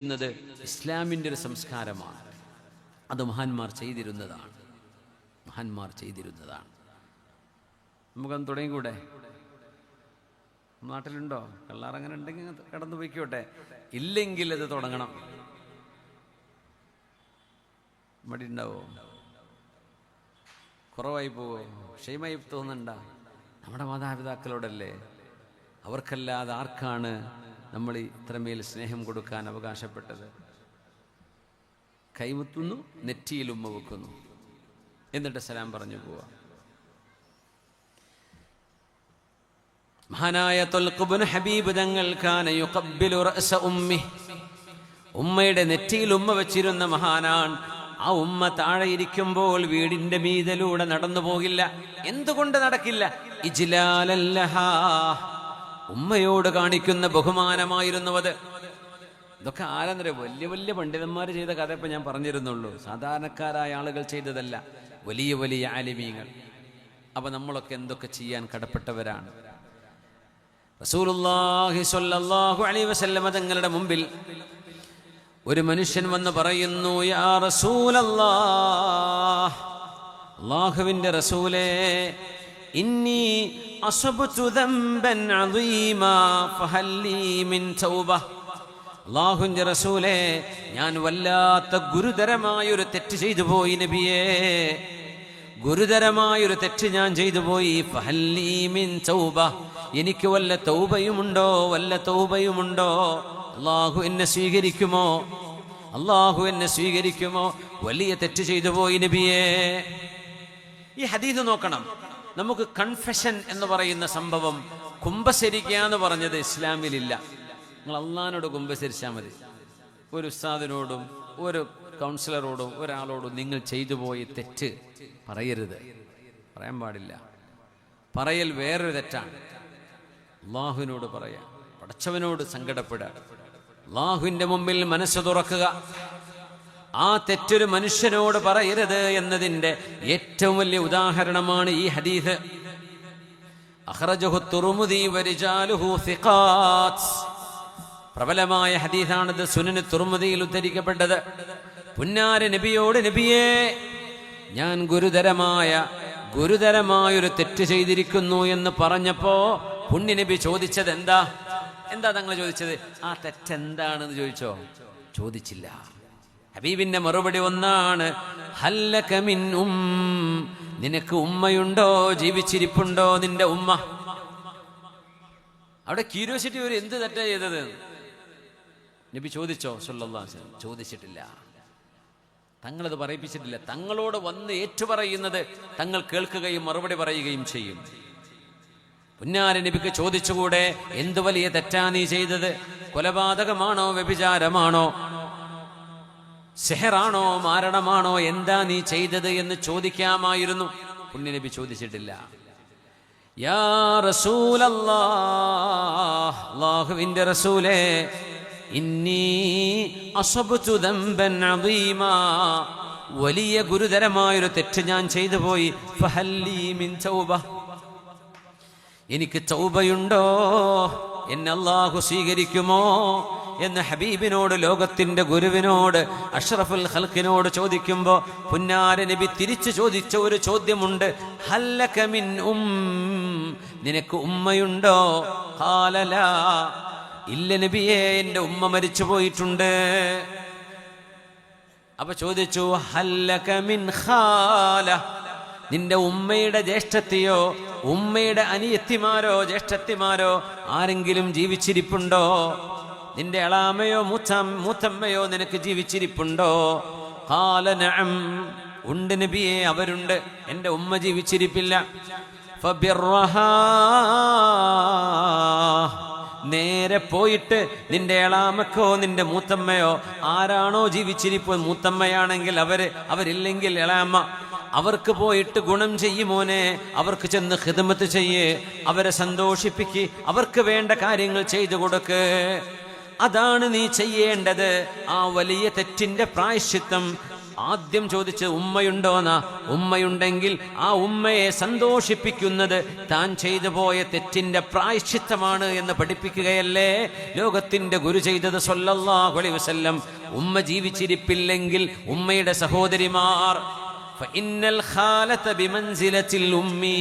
എന്നത് ഇസ്ലാമിൻ്റെ ഒരു സംസ്കാരമാണ്. അത് മഹാന്മാർ ചെയ്തിരുന്നതാണ്. നമുക്കൊന്ന് തുടങ്ങിക്കൂടെ? നാട്ടിലുണ്ടോ കള്ളാർ? അങ്ങനെ ഉണ്ടെങ്കിൽ കടന്നു പോയിക്കോട്ടെ, ഇല്ലെങ്കിൽ അത് തുടങ്ങണം. മടി ഉണ്ടാവോ? കുറവായി പോവോ? ക്ഷേമമായി തോന്നുന്നുണ്ട? നമ്മുടെ മാതാപിതാക്കളോടല്ലേ, അവർക്കല്ലാതെ ആർക്കാണ് നമ്മൾ ഇത്രമേൽ സ്നേഹം കൊടുക്കാൻ അവകാശപ്പെട്ടത്? കൈമുത്തുന്നു, നെറ്റിയിൽ ഉമ്മ വെക്കുന്നു, എന്നിട്ട് സലാം പറഞ്ഞു പോവാ. മഹാനായ ത്വൽഖ് ഇബ്നു ഹബീബ് തങ്ങൾ കാന യുഖബ്ബിലു റഅസ ഉമ്മി, ഉമ്മയുടെ നെറ്റിയിൽ ഉമ്മ വെച്ചിരുന്ന മഹാനാണ്. ആ ഉമ്മ താഴെ ഇരിക്കുമ്പോൾ വീടിന്റെ മീതലൂടെ നടന്നു പോകില്ല. എന്തുകൊണ്ട് നടക്കില്ല? ഇജ്ലാലല്ലഹാ, ഉമ്മയോട് കാണിക്കുന്ന ബഹുമാനമായിരുന്നു അത്. ഇതൊക്കെ ആരെന്നറിയോ? വലിയ വലിയ പണ്ഡിതന്മാർ ചെയ്ത കഥ ഇപ്പം ഞാൻ പറഞ്ഞിരുന്നുള്ളൂ. സാധാരണക്കാരായ ആളുകൾ ചെയ്തതല്ല, വലിയ വലിയ ആലിമീങ്ങൾ. അപ്പം നമ്മളൊക്കെ എന്തൊക്കെ ചെയ്യാൻ കടപ്പെട്ടവരാണ്. റസൂലുള്ളാഹി സ്വല്ലല്ലാഹു അലൈഹി വസല്ലമ തങ്ങളുടെ മുമ്പിൽ ഒരു മനുഷ്യൻ വന്ന് പറയുന്നു, യാ റസൂലല്ലാഹ്, അല്ലാഹുവിൻ്റെ റസൂലേ, ഇന്നി അസ്ബതു ദംബൻ അദീമാ ഫഹൽ ലീ മിൻ തൗബ. അല്ലാഹുവിൻ്റെ റസൂലേ, ഞാൻ വല്ലാത്ത ഗുരുതരമായൊരു തെറ്റ് ചെയ്തു പോയി നബിയേ, ഗുരുതരമായൊരു തെറ്റ് ഞാൻ ചെയ്തു പോയി. ഫഹൽ ലീ മിൻ തൗബ, എനിക്ക് വല്ല തൗബയുമുണ്ടോ? അല്ലാഹു എന്നെ സ്വീകരിക്കുമോ? വലിയ തെറ്റ് ചെയ്തു പോയി നബിയേ. ഈ ഹദീസ് നോക്കണം. നമുക്ക് കൺഫെഷൻ എന്ന് പറയുന്ന സംഭവം, കുമ്പസരിക്കുക എന്ന് പറഞ്ഞത് ഇസ്ലാമിലില്ല. നിങ്ങൾ അള്ളാഹിനോട് കുമ്പസരിച്ചാൽ മതി. ഒരു ഉസ്താദിനോടും ഒരു കൗൺസിലറോടും ഒരാളോടും നിങ്ങൾ ചെയ്തു പോയി തെറ്റ് പറയരുത്, പറയാൻ പാടില്ല. പറയൽ വേറൊരു തെറ്റാണ്. അള്ളാഹുവിനോട് പറയാം, പടച്ചവനോട് സങ്കടപ്പെടുക, അള്ളാഹുവിൻ്റെ മുമ്പിൽ മനസ്സ് തുറക്കുക. ആ തെറ്റൊരു മനുഷ്യനോട് പറയരുത് എന്നതിൻ്റെ ഏറ്റവും വലിയ ഉദാഹരണമാണ് ഈ ഹദീസ്. അഖ്റജഹു തുർമുദി വരിജാലുഹു സിഖാത്ത്, പ്രബലമായ ഹദീസാണിത്. സുനന് തുർമുദിയിൽ ഉദ്ധരിക്കപ്പെട്ടത്. പുന്നാര നബിയോട്, നബിയേ, ഞാൻ ഗുരുതരമായൊരു തെറ്റ് ചെയ്തിരിക്കുന്നു എന്ന് പറഞ്ഞപ്പോ പുണ്യ നബി ചോദിച്ചത് എന്താ തങ്ങൾ ചോദിച്ചത്? ആ തെറ്റെന്താണെന്ന് ചോദിച്ചില്ല. ഹബീബിന്റെ മറുപടി ഒന്നാണ്, ഹല്ലക മിൻ നിനക്ക് ഉമ്മയുണ്ടോ? ജീവിച്ചിരിപ്പുണ്ടോ നിന്റെ ഉമ്മ? അവിടെ ക്യൂരിയോസിറ്റി, ഒരു എന്ത് തെറ്റാ ചെയ്തത് നബി ചോദിച്ചോ? സല്ലല്ലാഹു അലൈഹി വസല്ലം ചോദിച്ചിട്ടില്ല. തങ്ങളത് പറയിപ്പിച്ചിട്ടില്ല. തങ്ങളോട് വന്ന് ഏറ്റുപറയുന്നത് തങ്ങൾ കേൾക്കുകയും മറുപടി പറയുകയും ചെയ്യും. പുന്നാര നബിക്ക് ചോദിച്ചുകൂടെ, എന്തു വലിയ തെറ്റാ നീ ചെയ്തത്? കൊലപാതകമാണോ? വ്യഭിചാരമാണോ? സിഹറാണോ? മാരണമാണോ? എന്താ നീ ചെയ്തത് എന്ന് ചോദിക്കാമായിരുന്നു. പുണ്യനബി ചോദിച്ചിട്ടില്ല. യാ റസൂലല്ലാഹ്, അല്ലാഹുവിൻ്റെ റസൂലേ, ഇന്നി അസ്ബതു ദംബൻ അദീമാ, വലിയ ഗുരുതരമായൊരു തെറ്റ് ഞാൻ ചെയ്തു പോയി. ഫഹൽ ലീ മിൻ തൗബ, എനിക്ക് തൗബയുണ്ടോ? എന്നെ അല്ലാഹു സ്വീകരിക്കുമോ എന്ന് ഹബീബിനോട്, ലോകത്തിന്റെ ഗുരുവിനോട്, അഷ്റഫുൽ ഖൽഖിനോട് ചോദിക്കുമ്പോൾ പുന്നാര നബി തിരിച്ചു ചോദിച്ച ഒരു ചോദ്യമുണ്ട്. ഹല്ലക മിൻ നിനക്ക് ഉമ്മയുണ്ടോ? ഖാല ലാ, ഇല്ല നബിയേ, എൻ്റെ ഉമ്മ മരിച്ചു പോയിട്ടുണ്ട്. അപ്പൊ ചോദിച്ചു, ഹല്ലക മിൻ ഖാല, നിന്റെ ഉമ്മയുടെ ജ്യേഷ്ഠത്തിയോ, ഉമ്മയുടെ അനിയത്തിമാരോ ജ്യേഷ്ഠത്തിമാരോ ആരെങ്കിലും ജീവിച്ചിരിപ്പുണ്ടോ? നിന്റെ എളാമയോ മൂത്തമ്മയോ നിനക്ക് ജീവിച്ചിരിപ്പുണ്ടോ? ഖാല നഅം, ഉണ്ട് നബിയേ, അവരുണ്ട്. എൻ്റെ ഉമ്മ ജീവിച്ചിരിപ്പില്ല. ഫബിർറഹാ, നേരെ പോയിട്ട് നിന്റെ എളാമക്കോ നിന്റെ മൂത്തമ്മയോ ആരാണോ ജീവിച്ചിരിപ്പ്, മൂത്തമ്മയാണെങ്കിൽ അവരില്ലെങ്കിൽ എളാമ, അവർക്ക് പോയിട്ട് ഗുണം ചെയ്യുമോനെ, അവർക്ക് ചെന്ന് ഖിദ്മത്ത് ചെയ്യേ, അവരെ സന്തോഷിപ്പിക്ക്, അവർക്ക് വേണ്ട കാര്യങ്ങൾ ചെയ്തു കൊടുക്ക്. അതാണ് നീ ചെയ്യേണ്ടത്. ആ വലിയ തെറ്റിന്റെ പ്രായശ്ചിത്തം ആദ്യം ചോദിച്ച് ഉമ്മയുണ്ടോന്നാ. ഉമ്മയുണ്ടെങ്കിൽ ആ ഉമ്മയെ സന്തോഷിപ്പിക്കുന്നത് താൻ ചെയ്തു പോയ തെറ്റിന്റെ പ്രായശ്ചിത്തമാണ് എന്ന് പഠിപ്പിക്കുകയല്ലേ ലോകത്തിന്റെ ഗുരു ചെയ്തത് സ്വല്ലല്ലാഹു അലൈഹി വസല്ലം. ഉമ്മ ജീവിച്ചിരിപ്പില്ലെങ്കിൽ ഉമ്മയുടെ സഹോദരിമാർ ഫഇന്നൽ ഖാലത ബിമൻസിലത്തിൽ ഉമ്മി,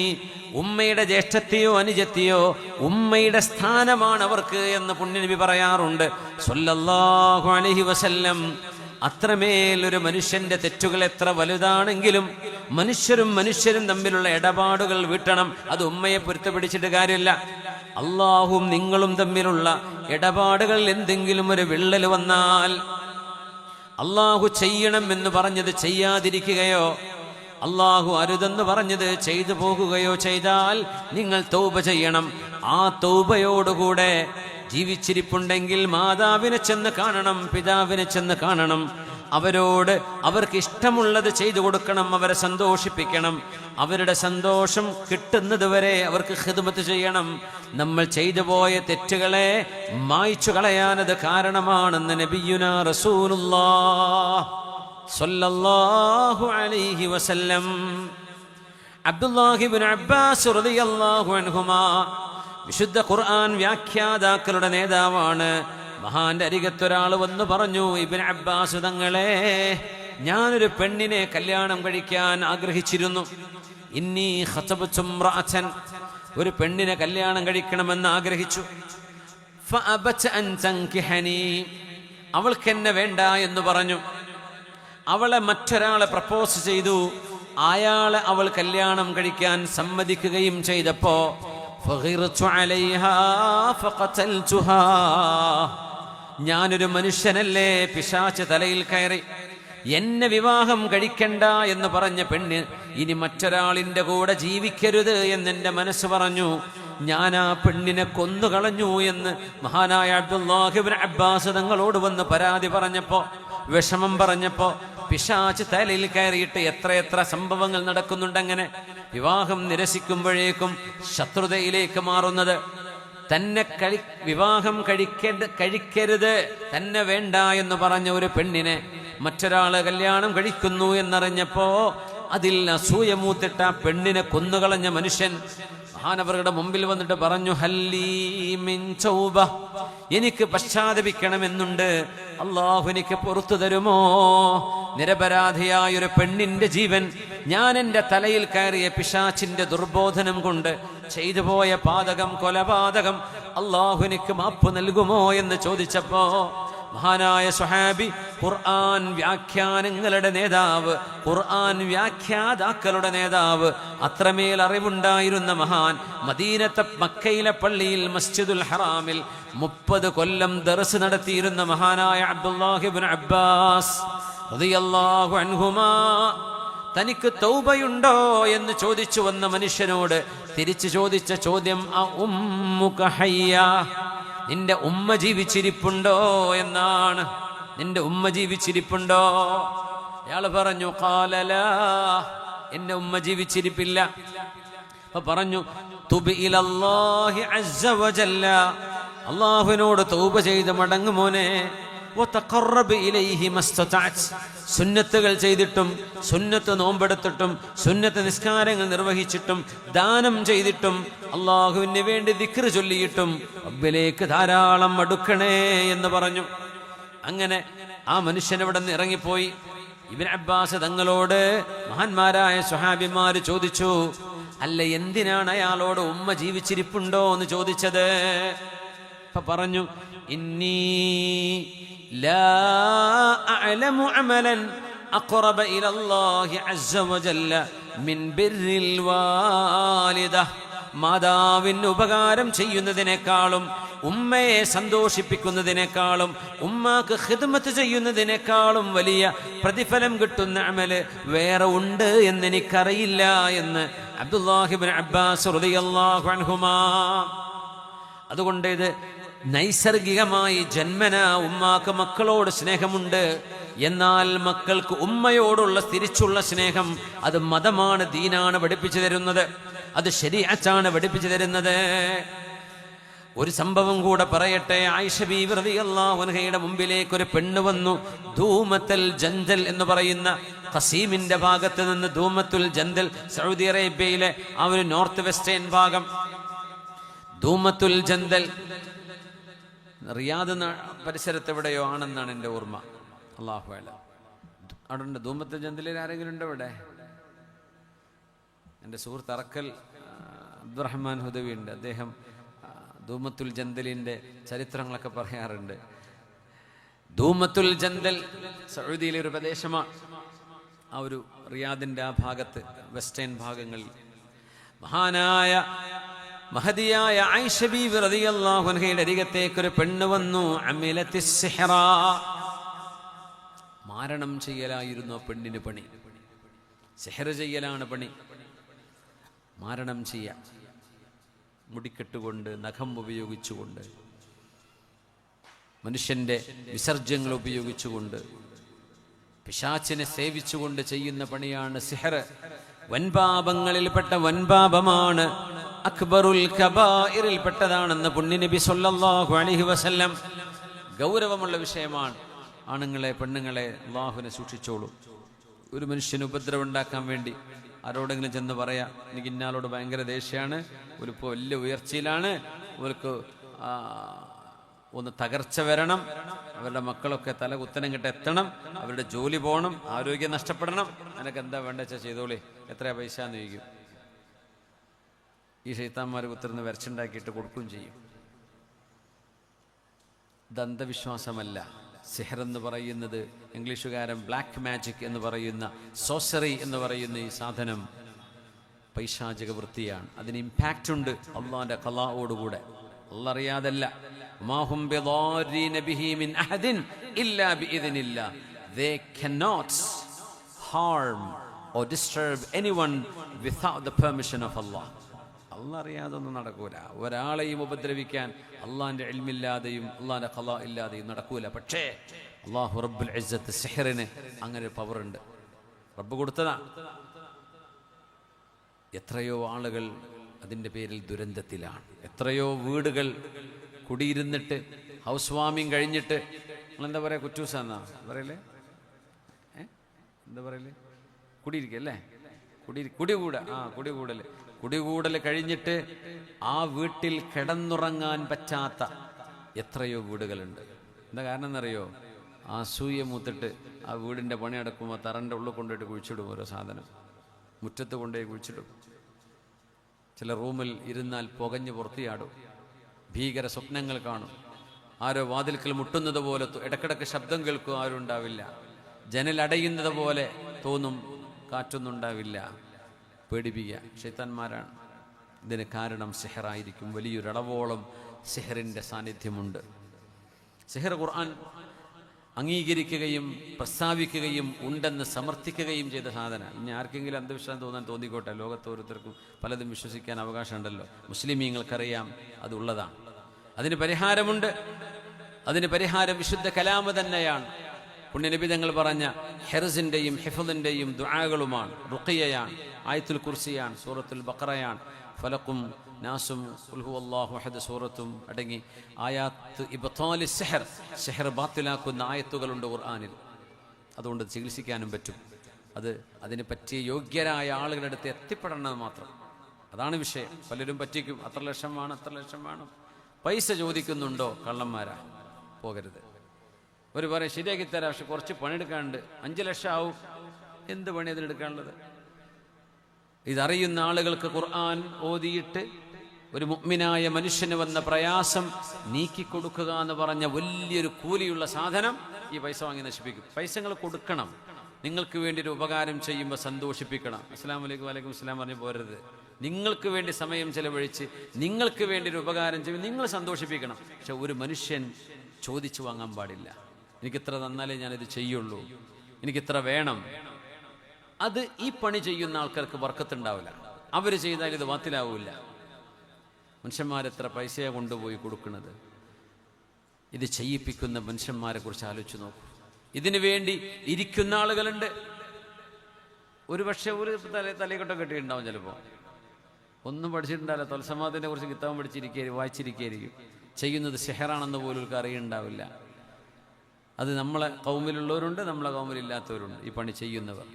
ഉമ്മയുടെ ജ്യേഷ്ഠത്തെയോ അനുജത്തെയോ ഉമ്മയുടെ സ്ഥാനമാണ് അവർക്ക് എന്ന് പുണ്യനബി പറയാറുണ്ട് സ്വല്ലല്ലാഹു അലൈഹി വസല്ലം. അത്രമേൽ ഒരു മനുഷ്യന്റെ തെറ്റുകൾ എത്ര വലുതാണെങ്കിലും മനുഷ്യരും തമ്മിലുള്ള ഇടപാടുകൾ വീട്ടണം. അത് ഉമ്മയെ പൊരുത്തപ്പിടിച്ചിട്ട് കാര്യമില്ല. അള്ളാഹും നിങ്ങളും തമ്മിലുള്ള ഇടപാടുകൾ എന്തെങ്കിലും ഒരു വിള്ളൽ വന്നാൽ അള്ളാഹു ചെയ്യണം എന്ന് പറഞ്ഞത് ചെയ്യാതിരിക്കുകയോ അള്ളാഹു അരുതെന്ന് പറഞ്ഞത് ചെയ്തു പോകുകയോ ചെയ്താൽ നിങ്ങൾ തൗബ ചെയ്യണം. ആ തൗബയോടുകൂടെ ജീവിച്ചിരിപ്പുണ്ടെങ്കിൽ മാതാവിനെ ചെന്ന് കാണണം, പിതാവിനെ ചെന്ന് കാണണം. അവർക്ക് ഇഷ്ടമുള്ളത് ചെയ്തു കൊടുക്കണം, അവരെ സന്തോഷിപ്പിക്കണം. അവരുടെ സന്തോഷം കിട്ടുന്നത് വരെ അവർക്ക് ഖിദ്മത്ത് ചെയ്യണം. നമ്മൾ ചെയ്തു പോയ തെറ്റുകളെ മായ്ച്ചു കളയാനത് കാരണമാണെന്ന് നബിയുനാ റസൂലുള്ളാഹ് സ്വല്ലല്ലാഹു അലൈഹി വസല്ലം. അബ്ദുല്ലാഹി ഇബ്നു അബ്ബാസ് റളിയല്ലാഹു അൻഹുമാ വിശുദ്ധ ഖുർആൻ വ്യാഖ്യാതാക്കളുടെ നേതാവാണ്. മഹാന്റെ അരികത്തൊരാൾ വന്ന് പറഞ്ഞു, ഇബ്നു അബ്ബാസ് തങ്ങളെ, ഞാനൊരു പെണ്ണിനെ കല്യാണം കഴിക്കാൻ ആഗ്രഹിച്ചിരുന്നു. ഇന്നി ഖതബതു ഇംറഅതൻ, ഒരു പെണ്ണിനെ കല്യാണം കഴിക്കണമെന്ന് ആഗ്രഹിച്ചു. ഫഅബത അൻ തൻകിഹനി, അവൾക്ക് എന്നെ വേണ്ട എന്ന് പറഞ്ഞു. അവളെ മറ്റൊരാളെ പ്രപ്പോസ് ചെയ്തു. അയാളെ അവൾ കല്യാണം കഴിക്കാൻ സമ്മതിക്കുകയും ചെയ്തപ്പോ ഫഗിറതു അലൈഹാ ഫഖതൽതുഹാ, ഞാനൊരു മനുഷ്യനല്ലേ, പിശാച് തലയിൽ കയറി എന്നെ വിവാഹം കഴിക്കണ്ട എന്ന് പറഞ്ഞ പെണ്ണ് ഇനി മറ്റൊരാളിന്റെ കൂടെ ജീവിക്കരുത് എന്നെന്റെ മനസ്സ് പറഞ്ഞു. ഞാൻ ആ പെണ്ണിനെ കൊന്നുകളഞ്ഞു എന്ന് മഹാനായ അബ്ദുല്ലാഹി ഇബ്നു അബ്ബാസ് തങ്ങളോട് വന്ന് പരാതി പറഞ്ഞപ്പോ, വിഷമം പറഞ്ഞപ്പോ, പിശാച് തലയിൽ കയറിയിട്ട് എത്രയെത്ര സംഭവങ്ങൾ നടക്കുന്നുണ്ടങ്ങനെ. വിവാഹം നിരസിക്കുമ്പോഴേക്കും ശത്രുതയിലേക്ക് മാറുന്നത്. തന്നെ വിവാഹം കഴിക്കരുത്, തന്നെ വേണ്ട എന്ന് പറഞ്ഞ ഒരു പെണ്ണിനെ മറ്റൊരാള് കല്യാണം കഴിക്കുന്നു എന്നറിഞ്ഞപ്പോ അതിൽ അസൂയ മൂത്തിട്ട പെണ്ണിനെ കൊന്നുകളഞ്ഞ മനുഷ്യൻ മഹാനവറുടെ മുമ്പിൽ വന്നിട്ട് പറഞ്ഞു, ഹല്ലീ മിൻ തൗബ, എനിക്ക് പശ്ചാത്തപിക്കണമെന്നുണ്ട്, അള്ളാഹു എനിക്ക് പുറത്തു തരുമോ? നിരപരാധിയായൊരു പെണ്ണിന്റെ ജീവൻ ഞാൻ എൻ്റെ തലയിൽ കയറിയ പിശാചിന്റെ ദുർബോധനം കൊണ്ട് ചെയ്തു പോയ പാതകം, കൊലപാതകം, അള്ളാഹു എനിക്ക് മാപ്പ് നൽകുമോ എന്ന് ചോദിച്ചപ്പോ മഹാനായ സ്വഹാബി, ഖുർആൻ വ്യാഖ്യാനങ്ങളുടെ നേതാവ്, ഖുർആൻ വ്യാഖ്യാതാക്കളുടെ നേതാവ്, അത്രമേൽ അറിവുണ്ടായിരുന്ന മഹാൻ, മദീനത്തെ മക്കയിലെ പള്ളിയിൽ മസ്ജിദുൽ ഹറാമിൽ 30 കൊല്ലം ദർസ് നടത്തിയിരുന്ന മഹാനായ അബ്ദുല്ലാഹി ഇബ്നു അബ്ബാസ് റളിയല്ലാഹു അൻഹുമാ, തനിക്ക് തൗബയുണ്ടോ എന്ന് ചോദിച്ചു വന്ന മനുഷ്യനോട് തിരിച്ചു ചോദിച്ച ചോദ്യം, അ ഉമ്മുക ഹയ്യ, നിന്റെ ഉമ്മ ജീവിച്ചിരിപ്പുണ്ടോ എന്നാണ്. നിന്റെ ഉമ്മ ജീവിച്ചിരിപ്പുണ്ടോ? അയാൾ പറഞ്ഞു, ഖാല ലാ, എന്റെ ഉമ്മ ജീവിച്ചിരിപ്പില്ല. അപ്പൊ പറഞ്ഞു, തുബ് ഇലല്ലാഹി അസ്സ വജല്ല, അല്ലാഹുവിനോട് തൗബ ചെയ്ത് മടങ്ങു മോനെ. വതഖറബ് ഇലൈഹി മസ്തതഅത്, സുന്നത്തുകൾ ചെയ്തിട്ടും സുന്നത്ത് നോമ്പെടുത്തിട്ടും സുന്നത്ത് നിസ്കാരങ്ങൾ നിർവഹിച്ചിട്ടും ദാനം ചെയ്തിട്ടും അള്ളാഹുവിന് വേണ്ടി ദിക്ർ ചൊല്ലിയിട്ടും റബ്ബിലേക്ക് ധാരാളം അടുക്കണേ എന്ന് പറഞ്ഞു. അങ്ങനെ ആ മനുഷ്യൻ അവിടെ നിന്ന് ഇറങ്ങിപ്പോയി. ഇബ്നു അബ്ബാസ് തങ്ങളോട് മഹാന്മാരായ സ്വഹാബിമാര് ചോദിച്ചു, അല്ല, എന്തിനാണ് അയാളോട് ഉമ്മ ജീവിച്ചിരിപ്പുണ്ടോ എന്ന് ചോദിച്ചത്? അപ്പൊ പറഞ്ഞു, ഇന്നി ലാ അഅലമു അമലൻ അഖറബ ഇലല്ലാഹി അസ്സ വജല്ല മിൻ ബിർരിൽ വാലിദ, മാതാവിന് ഉപകാരം ചെയ്യുന്നതിനേക്കാളും ഉമ്മയെ സന്തോഷിപ്പിക്കുന്നതിനേക്കാളും ഉമ്മാക്ക് ഖിദ്മത്ത് ചെയ്യുന്നതിനേക്കാളും വലിയ പ്രതിഫലം കിട്ടുന്ന അമല് വേറെ ഉണ്ട് എന്നെനിക്കറിയില്ല എന്ന് അബ്ദുല്ലാഹി ഇബ്നു അബ്ബാസ് റളിയല്ലാഹു അൻഹുമാ. അതുകൊണ്ട് ഇത് നൈസർഗികമായി ജന്മന ഉമ്മാക്ക് മക്കളോട് സ്നേഹമുണ്ട്. എന്നാൽ മക്കൾക്ക് ഉമ്മയോടുള്ള തിരിച്ചുള്ള സ്നേഹം അത് മതമാണ്, ദീനാണ് പഠിപ്പിച്ചു തരുന്നത്, അത് ശരീഅത്താണ് പഠിപ്പിച്ചു തരുന്നത്. ഒരു സംഭവം കൂടെ പറയട്ടെ. ആയിഷ ബീവി റളിയല്ലാഹു അൻഹയുടെ മുമ്പിലേക്ക് ഒരു പെണ്ണ് വന്നു. ധൂമത്തുൽ ജന്ദൽ എന്ന് പറയുന്ന ഖസീമിന്റെ ഭാഗത്ത് നിന്ന്, ധൂമത്തുൽ ജന്ദൽ സൗദി അറേബ്യയിലെ ആ ഒരു നോർത്ത് വെസ്റ്റേൺ ഭാഗം, ധൂമത്തുൽ ജന്ദൽ റിയാദ് പരിസരത്ത് എവിടെയോ ആണെന്നാണ് എൻ്റെ ഓർമ്മ. അല്ലാഹു അലം. അവിടെ ഉണ്ട് ധൂമത്തുൽ ജന്ദലിൽ ആരെങ്കിലും ഉണ്ടോ ഇവിടെ? എൻ്റെ സുഹൃത്ത് അറക്കൽ അബ്ദുറഹ്മാൻ ഹുദവി ഉണ്ട്. അദ്ദേഹം ധൂമത്തുൽ ജന്ദലിൻ്റെ ചരിത്രങ്ങളൊക്കെ പറയാറുണ്ട്. ധൂമത്തുൽ ജന്ദൽ സൗദിയിലെ ഒരു പ്രദേശമാണ്. ആ ഒരു റിയാദിൻ്റെ ആ ഭാഗത്ത്, വെസ്റ്റേൺ ഭാഗങ്ങളിൽ മഹാനായ മഹദിയായ ആയിഷ ബീവി റളിയല്ലാഹു അൻഹയുടെ അരികത്തേക്ക് ഒരു പെണ്ണ് വന്നു. അമിലത്തിസ് സിഹ്റ, മാരണം ചെയ്യലായിരുന്നു ആ പെണ്ണിന് പണി. സിഹ്ർ ചെയ്യലാണ് പണി. മാരണം ചെയ്യാം, മുടിക്കെട്ടുകൊണ്ട്, നഖം ഉപയോഗിച്ചുകൊണ്ട്, മനുഷ്യന്റെ വിസർജ്യങ്ങൾ ഉപയോഗിച്ചുകൊണ്ട്, പിശാചിനെ സേവിച്ചുകൊണ്ട് ചെയ്യുന്ന പണിയാണ് സിഹ്ർ. വൻപാപങ്ങളിൽപ്പെട്ട വൻപാപമാണ്. അക്ബറുൽ കബായിറിൽ പെട്ടതാണെന്ന് പുണ്യനബി സല്ലല്ലാഹു അലൈഹി വസല്ലം. ഗൗരവമുള്ള വിഷയമാണ്. ആണുങ്ങളെ, പെണ്ണുങ്ങളെ, അള്ളാഹുവിനെ സൂക്ഷിച്ചോളൂ. ഒരു മനുഷ്യന് ഉപദ്രവം ഉണ്ടാക്കാൻ വേണ്ടി ആരോടെങ്കിലും ചെന്ന് പറയാം, എനിക്ക് ഇന്നാളോട് ഭയങ്കര ദേഷ്യമാണ്, ഒരിപ്പോൾ വലിയ ഉയർച്ചയിലാണ്, അവർക്ക് ഒന്ന് തകർച്ച വരണം, അവരുടെ മക്കളൊക്കെ തല കുത്തനം കിட்ட എത്തണം, അവരുടെ ജോലി പോകണം, ആരോഗ്യം നഷ്ടപ്പെടണം, നിനക്ക് എന്താ വേണ്ട വെച്ചാൽ ചെയ്തോളി, എത്രയാ പൈസ എന്ന് ചോദിക്കും. ഈ ശൈത്താന്മാർ കുത്തിരുന്ന് വരച്ചുണ്ടാക്കിയിട്ട് കൊടുക്കുകയും ചെയ്യും. ഇത് അന്ധവിശ്വാസമല്ല. സിഹർ എന്ന് പറയുന്നത് ഇംഗ്ലീഷുകാരൻ ബ്ലാക്ക് മാജിക് എന്ന് പറയുന്ന, സോസറി എന്ന് പറയുന്ന ഈ സാധനം പൈശാചിക വൃത്തിയാണ്. അതിന് ഇമ്പാക്റ്റ് ഉണ്ട് അള്ളാന്റെ ഖലാഓടുകൂടെ. അള്ളാഹ് അറിയാതല്ല. മാഹും ബിദാരീന ബിഹി മിൻ അഹദിൻ ഇല്ലാ ബിഇദ്നില്ലാഹ്. They cannot harm or disturb anyone without the permission of Allah. അള്ളാഹ് അറിയാതൊന്നും നടക്കൂല. ഒരാളെയും ഉപദ്രവിക്കാൻ അള്ളാഹിന്റെ ഇൽമില്ലാതെയും അള്ളാഹിന്റെ ഖലാ ഇല്ലാതെയും നടക്കൂല. പക്ഷേ അള്ളാഹു റബ്ബുൽ ഇസ്സത്ത് സിഹ്റിന് അങ്ങനെ ഒരു പവർ ഉണ്ട്. റബ്ബ് കൊടുത്തതാണ്. എത്രയോ ആളുകൾ അതിൻ്റെ പേരിൽ ദുരന്തത്തിലാണ്. എത്രയോ വീടുകൾ കുടിയിരുന്നിട്ട് ഹൗസ് വാമിങ് കഴിഞ്ഞിട്ട്, നിങ്ങളെന്താ പറയുക, കുറ്റൂസാന്നാ പറയല്ലേ, എന്താ പറയല്ലേ, കുടിയിരിക്കല്ലേ, കുടികൂടൽ കഴിഞ്ഞിട്ട് ആ വീട്ടിൽ കിടന്നുറങ്ങാൻ പറ്റാത്ത എത്രയോ വീടുകളുണ്ട്. എന്താ കാരണം എന്നറിയോ? ആ അസൂയ മൂത്തിട്ട് ആ വീടിൻ്റെ പണി നടക്കുമ്പോൾ തറൻ്റെ ഉള്ളിൽ കൊണ്ടുപോയിട്ട് കുഴിച്ചിടും. ഓരോ സാധനം മുറ്റത്ത് കൊണ്ടുപോയി കുഴിച്ചിടും. ചില റൂമിൽ ഇരുന്നാൽ പുകഞ്ഞ് പുറത്തിയാടും. ഭീകര സ്വപ്നങ്ങൾ കാണും. ആരോ വാതിൽക്കൽ മുട്ടുന്നത് പോലെ, ഇടക്കിടക്ക് ശബ്ദം കേൾക്കും, ആരും ഉണ്ടാവില്ല. ജനലടയുന്നത് പോലെ തോന്നും, കാറ്റൊന്നും ഉണ്ടാവില്ല. പേടിപ്പിക്കുക ശൈത്താന്മാരാണ്. ഇതിന് കാരണം സിഹറായിരിക്കും. വലിയൊരളവോളം സിഹറിൻ്റെ സാന്നിധ്യമുണ്ട്. സിഹർ ഖുർആൻ അംഗീകരിക്കുകയും പ്രസ്താവിക്കുകയും ഉണ്ടെന്ന് സമർത്ഥിക്കുകയും ചെയ്ത സാധനം. ഇനി ആർക്കെങ്കിലും അന്ധവിശ്വാസം തോന്നിക്കോട്ടെ, ലോകത്ത് ഓരോരുത്തർക്കും പലതും വിശ്വസിക്കാൻ അവകാശമുണ്ടല്ലോ. മുസ്ലിമീങ്ങൾക്കറിയാം അതുള്ളതാണ്. അതിന് പരിഹാരമുണ്ട്. അതിന് പരിഹാരം വിശുദ്ധ കലാമ് തന്നെയാണ്. പുണ്യനബി തങ്ങൾ പറഞ്ഞ ഹെർസിൻ്റെയും ഹിഫ്ളിൻ്റെയും ദുആകളുമാണ്. റുഖിയയാണ്, ആയത്തുൽ കുർസിയാണ്, സൂറത്തുൽ ബഖറയാണ്, ഫലഖും നാസും ഖുൽ ഹുവല്ലാഹു അഹദ് സൂറത്തും അടങ്ങി ആയാത്ത് ഇബ്താലി സിഹർ, സിഹർ ബാത്തിലാക്കുന്ന ആയത്തുകളുണ്ട് ഖുർആനിൽ. അതുകൊണ്ട് ചികിത്സിക്കാനും പറ്റും. അതിന് പറ്റിയ യോഗ്യരായ ആളുകളുടെ അടുത്ത് എത്തിപ്പെടണമെന്ന് മാത്രം. അതാണ് വിഷയം. പലരും പറ്റിക്കും, അത്ര ലക്ഷം വേണം, പൈസ ചോദിക്കുന്നുണ്ടോ, കള്ളന്മാരാ, പോകരുത്. ഒരു പറയും ശരിയാക്കി തരാം, പക്ഷെ കുറച്ച് പണിയെടുക്കാനുണ്ട്, 5 ലക്ഷം ആവും. എന്ത് പണി അതിനെടുക്കാനുള്ളത്? ഇതറിയുന്ന ആളുകൾക്ക് ഖുർആൻ ഓതിയിട്ട് ഒരു മുഅ്മിനായ മനുഷ്യന് വന്ന പ്രയാസം നീക്കിക്കൊടുക്കുക എന്ന് പറഞ്ഞ വലിയൊരു കൂലിയുള്ള സാധനം ഈ പൈസ വാങ്ങി നശിപ്പിക്കും. പൈസകൾ കൊടുക്കണം. നിങ്ങൾക്ക് വേണ്ടി ഒരു ഉപകാരം ചെയ്യുമ്പോൾ സന്തോഷിപ്പിക്കണം. അസ്സലാമു അലൈക്കും വലൈക്കും അസ്സലാം പറഞ്ഞ് പോരരുത്. നിങ്ങൾക്ക് വേണ്ടി സമയം ചെലവഴിച്ച് നിങ്ങൾക്ക് വേണ്ടി ഒരു ഉപകാരം ചെയ്യും, നിങ്ങൾ സന്തോഷിപ്പിക്കണം. പക്ഷെ ഒരു മനുഷ്യൻ ചോദിച്ചു വാങ്ങാൻ പാടില്ല. എനിക്കിത്ര തന്നാലേ ഞാനിത് ചെയ്യുള്ളൂ, എനിക്കിത്ര വേണം. അത് ഈ പണി ചെയ്യുന്ന ആൾക്കാർക്ക് ബർക്കത്തുണ്ടാവില്ല. അവർ ചെയ്താൽ ഇത് ബാത്തിലാവില്ല. മനുഷ്യന്മാരെത്ര പൈസയാണ് കൊണ്ടുപോയി കൊടുക്കുന്നത്. ഇത് ചെയ്യിപ്പിക്കുന്ന മനുഷ്യന്മാരെ കുറിച്ച് ആലോചിച്ച് നോക്കൂ. ഇതിനു വേണ്ടി ഇരിക്കുന്ന ആളുകളുണ്ട്. ഒരു പക്ഷേ ഒരു തലകൊട്ടം കെട്ടിയിട്ടുണ്ടാവും ചിലപ്പോൾ. ഒന്നും പഠിച്ചിട്ടുണ്ടാവില്ല, തൊൽസമാത്തിനെ കുറിച്ച് കിതാബ് വായിച്ചിരിക്കുകയായിരിക്കും. ചെയ്യുന്നത് സിഹറാണെന്ന് പോലും അവർക്ക് അറിയുന്നുണ്ടാവില്ല. അത് നമ്മളെ കൗമിലുള്ളവരുണ്ട്, നമ്മളെ കൗമിലില്ലാത്തവരുണ്ട്. ഈ പണി ചെയ്യുന്നവർ,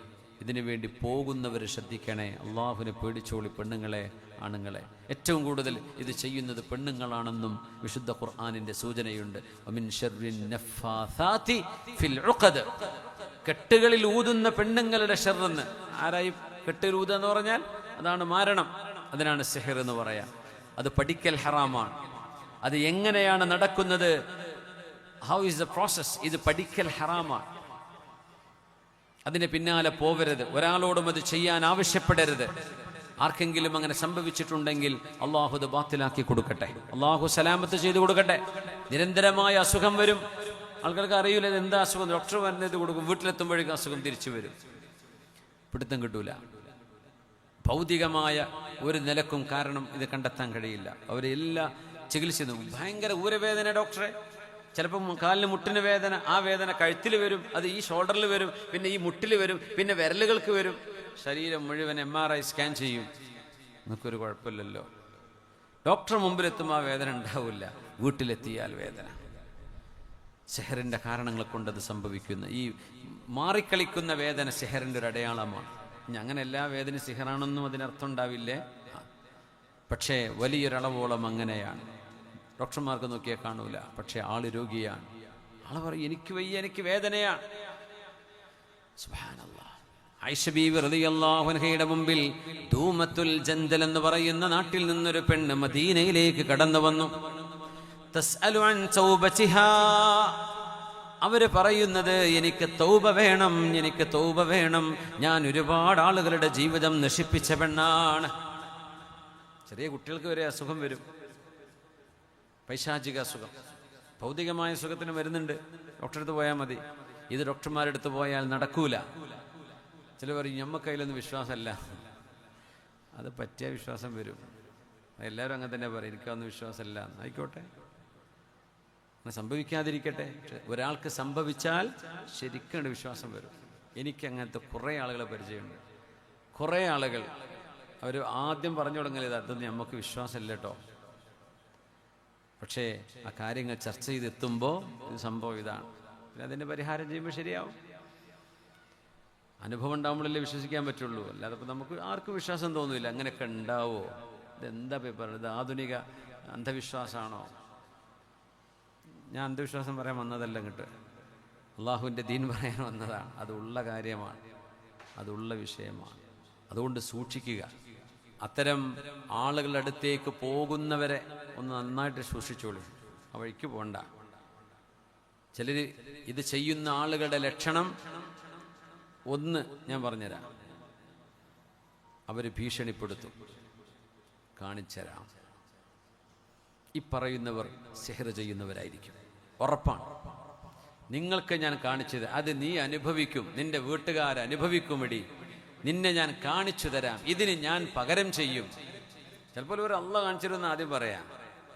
ഇതിനു വേണ്ടി പോകുന്നവർ ശ്രദ്ധിക്കണേ. അള്ളാഹുവിനെ പേടിച്ചോളി പെണ്ണുങ്ങളെ, ആണുങ്ങളെ. ഏറ്റവും കൂടുതൽ ഇത് ചെയ്യുന്നത് പെണ്ണുങ്ങളാണെന്നും വിശുദ്ധ ഖുർആനിന്റെ സൂചനയുണ്ട്. വമിൻ ശർരിൻ നഫ്ഫാഥാതി ഫിൽ ഉഖദ്, കെട്ടുകളിൽ ഊതുന്ന പെണ്ണുങ്ങളുടെ ഷർറെന്ന്. ആരായി കെട്ടിൽ ഊതുക എന്ന് പറഞ്ഞാൽ അതാണ് മാരണം, അതിനാണ് സിഹർ എന്ന് പറയാം. അത് പഠിക്കൽ ഹറാമാണ്. അത് എങ്ങനെയാണ് നടക്കുന്നത്, ഹൗ ഈസ് ദ പ്രോസസ്, ഇത് പഠിക്കൽ ഹറാമാണ്. അതിന് പിന്നാലെ പോവരുത്, ഒരാളോടും അത് ചെയ്യാൻ ആവശ്യപ്പെടരുത്. ആർക്കെങ്കിലും അങ്ങനെ സംഭവിച്ചിട്ടുണ്ടെങ്കിൽ അള്ളാഹു അത് ബാത്തിലാക്കി കൊടുക്കട്ടെ, അള്ളാഹു സലാമത്ത് ചെയ്തു കൊടുക്കട്ടെ. നിരന്തരമായ അസുഖം വരും, ആൾക്കാർക്ക് അറിയില്ല ഇത് എന്താ അസുഖം. ഡോക്ടർ വരുന്നത് കൊടുക്കും, വീട്ടിലെത്തുമ്പോഴേക്കും അസുഖം തിരിച്ചു വരും, പിടുത്തം കിട്ടൂല. ഭൗതികമായ ഒരു നിലക്കും കാരണം ഇത് കണ്ടെത്താൻ കഴിയില്ല. അവരെല്ലാ ചികിത്സയും ഭയങ്കര ഊരവേദന, ഡോക്ടറെ ചിലപ്പം കാലിന് മുട്ടിന് വേദന, ആ വേദന കഴുത്തിൽ വരും, അത് ഈ ഷോൾഡറിൽ വരും, പിന്നെ ഈ മുട്ടിൽ വരും, പിന്നെ വിരലുകൾക്ക് വരും. ശരീരം മുഴുവൻ MRI സ്കാൻ ചെയ്യും, നിങ്ങൾക്കൊരു കുഴപ്പമില്ലല്ലോ. ഡോക്ടർ മുമ്പിലെത്തുമ്പോൾ ആ വേദന ഉണ്ടാവില്ല, വീട്ടിലെത്തിയാൽ വേദന. സിഹറിൻ്റെ കാരണങ്ങൾ കൊണ്ടത് സംഭവിക്കുന്ന ഈ മാറിക്കളിക്കുന്ന വേദന സിഹറിൻ്റെ ഒരു അടയാളമാണ്. ഇനി അങ്ങനെ എല്ലാ വേദനയും സിഹറാണെന്നും അതിനർത്ഥം ഉണ്ടാവില്ലേ, പക്ഷേ വലിയൊരളവോളം അങ്ങനെയാണ്. ഡോക്ടർമാർക്ക് നോക്കിയാൽ കാണൂല, പക്ഷെ ആള് രോഗിയാണ്. ആള് പറയും എനിക്ക് വയ്യ, എനിക്ക് വേദനയാണ്. സുബ്ഹാനല്ലാഹ്. ആയിഷ ബീവി റളിയല്ലാഹു അൻഹയുടെ മുമ്പിൽ ദൂമത്തുൽ ജന്ദൽ എന്ന് പറയുന്ന നാട്ടിൽ നിന്നൊരു പെണ്ണ് മദീനയിലേക്ക് കടന്നു വന്നു. തസ്അലു അൻ തൗബതിഹാ, അവര് പറയുന്നത് എനിക്ക് തൗബ വേണം, എനിക്ക് തൗബ വേണം, ഞാൻ ഒരുപാട് ആളുകളുടെ ജീവിതം നശിപ്പിച്ച പെണ്ണാണ്. ചെറിയ കുട്ടികൾക്ക് വരെ അസുഖം വരും, പൈശാചിക അസുഖം. ഭൗതികമായ സുഖത്തിന് വരുന്നുണ്ട്, ഡോക്ടറെ അടുത്ത് പോയാൽ മതി. ഇത് ഡോക്ടർമാരുടെ അടുത്ത് പോയാൽ നടക്കൂല. ചില പറയും ഞമ്മക്ക് അതിലൊന്നും വിശ്വാസമല്ല. അത് പറ്റിയ വിശ്വാസം വരും. എല്ലാവരും അങ്ങനെ തന്നെ പറയും, എനിക്കതൊന്നും വിശ്വാസമല്ല. ആയിക്കോട്ടെ, അങ്ങനെ സംഭവിക്കാതിരിക്കട്ടെ. ഒരാൾക്ക് സംഭവിച്ചാൽ ശരിക്കും വിശ്വാസം വരും. എനിക്ക് അങ്ങനത്തെ കുറേ ആളുകളെ പരിചയമുണ്ട്. കുറേ ആളുകൾ അവർ ആദ്യം പറഞ്ഞു തുടങ്ങരുത്, അതൊന്നും നമുക്ക് വിശ്വാസമില്ല കേട്ടോ. പക്ഷേ ആ കാര്യങ്ങൾ ചർച്ച ചെയ്തെത്തുമ്പോൾ ഇത് സംഭവം ഇതാണ്, പിന്നെ അതിൻ്റെ പരിഹാരം ചെയ്യുമ്പോൾ ശരിയാവും. അനുഭവം ഉണ്ടാകുമ്പോഴല്ലേ വിശ്വസിക്കാൻ പറ്റുള്ളൂ, അല്ലാതെ ഇപ്പം നമുക്ക് ആർക്കും വിശ്വാസം തോന്നില്ല. അങ്ങനെയൊക്കെ ഉണ്ടാവോ, ഇതെന്താ പേപ്പർ, ഇത് ആധുനിക അന്ധവിശ്വാസമാണോ? ഞാൻ അന്ധവിശ്വാസം പറയാൻ വന്നതല്ല ഇങ്ങോട്ട്, അള്ളാഹുവിൻ്റെ ദീൻ പറയാൻ വന്നതാണ്. അതുള്ള കാര്യമാണ്, അതുള്ള വിഷയമാണ്. അതുകൊണ്ട് സൂക്ഷിക്കുക. അത്തരം ആളുകളുടെ അടുത്തേക്ക് പോകുന്നവരെ ഒന്ന് നന്നായിട്ട് സൂക്ഷിച്ചോളൂ, ആ വഴിക്ക് പോകണ്ട. ചിലർ ഇത് ചെയ്യുന്ന ആളുകളുടെ ലക്ഷണം ഒന്ന് ഞാൻ പറഞ്ഞുതരാം. അവർ ഭീഷണിപ്പെടുത്തും, കാണിച്ചുതരാം. ഈ പറയുന്നവർ സിഹർ ചെയ്യുന്നവരായിരിക്കും, ഉറപ്പാണ്. നിങ്ങൾക്ക് ഞാൻ കാണിച്ചത് അത് നീ അനുഭവിക്കും, നിന്റെ വീട്ടുകാരനുഭവിക്കുമെടി, നിന്നെ ഞാൻ കാണിച്ചു തരാം, ഇതിന് ഞാൻ പകരം ചെയ്യും. ചിലപ്പോൾ ഒരു അള്ളാഹ് കാണിച്ചിരുന്ന ആദ്യം പറയാം,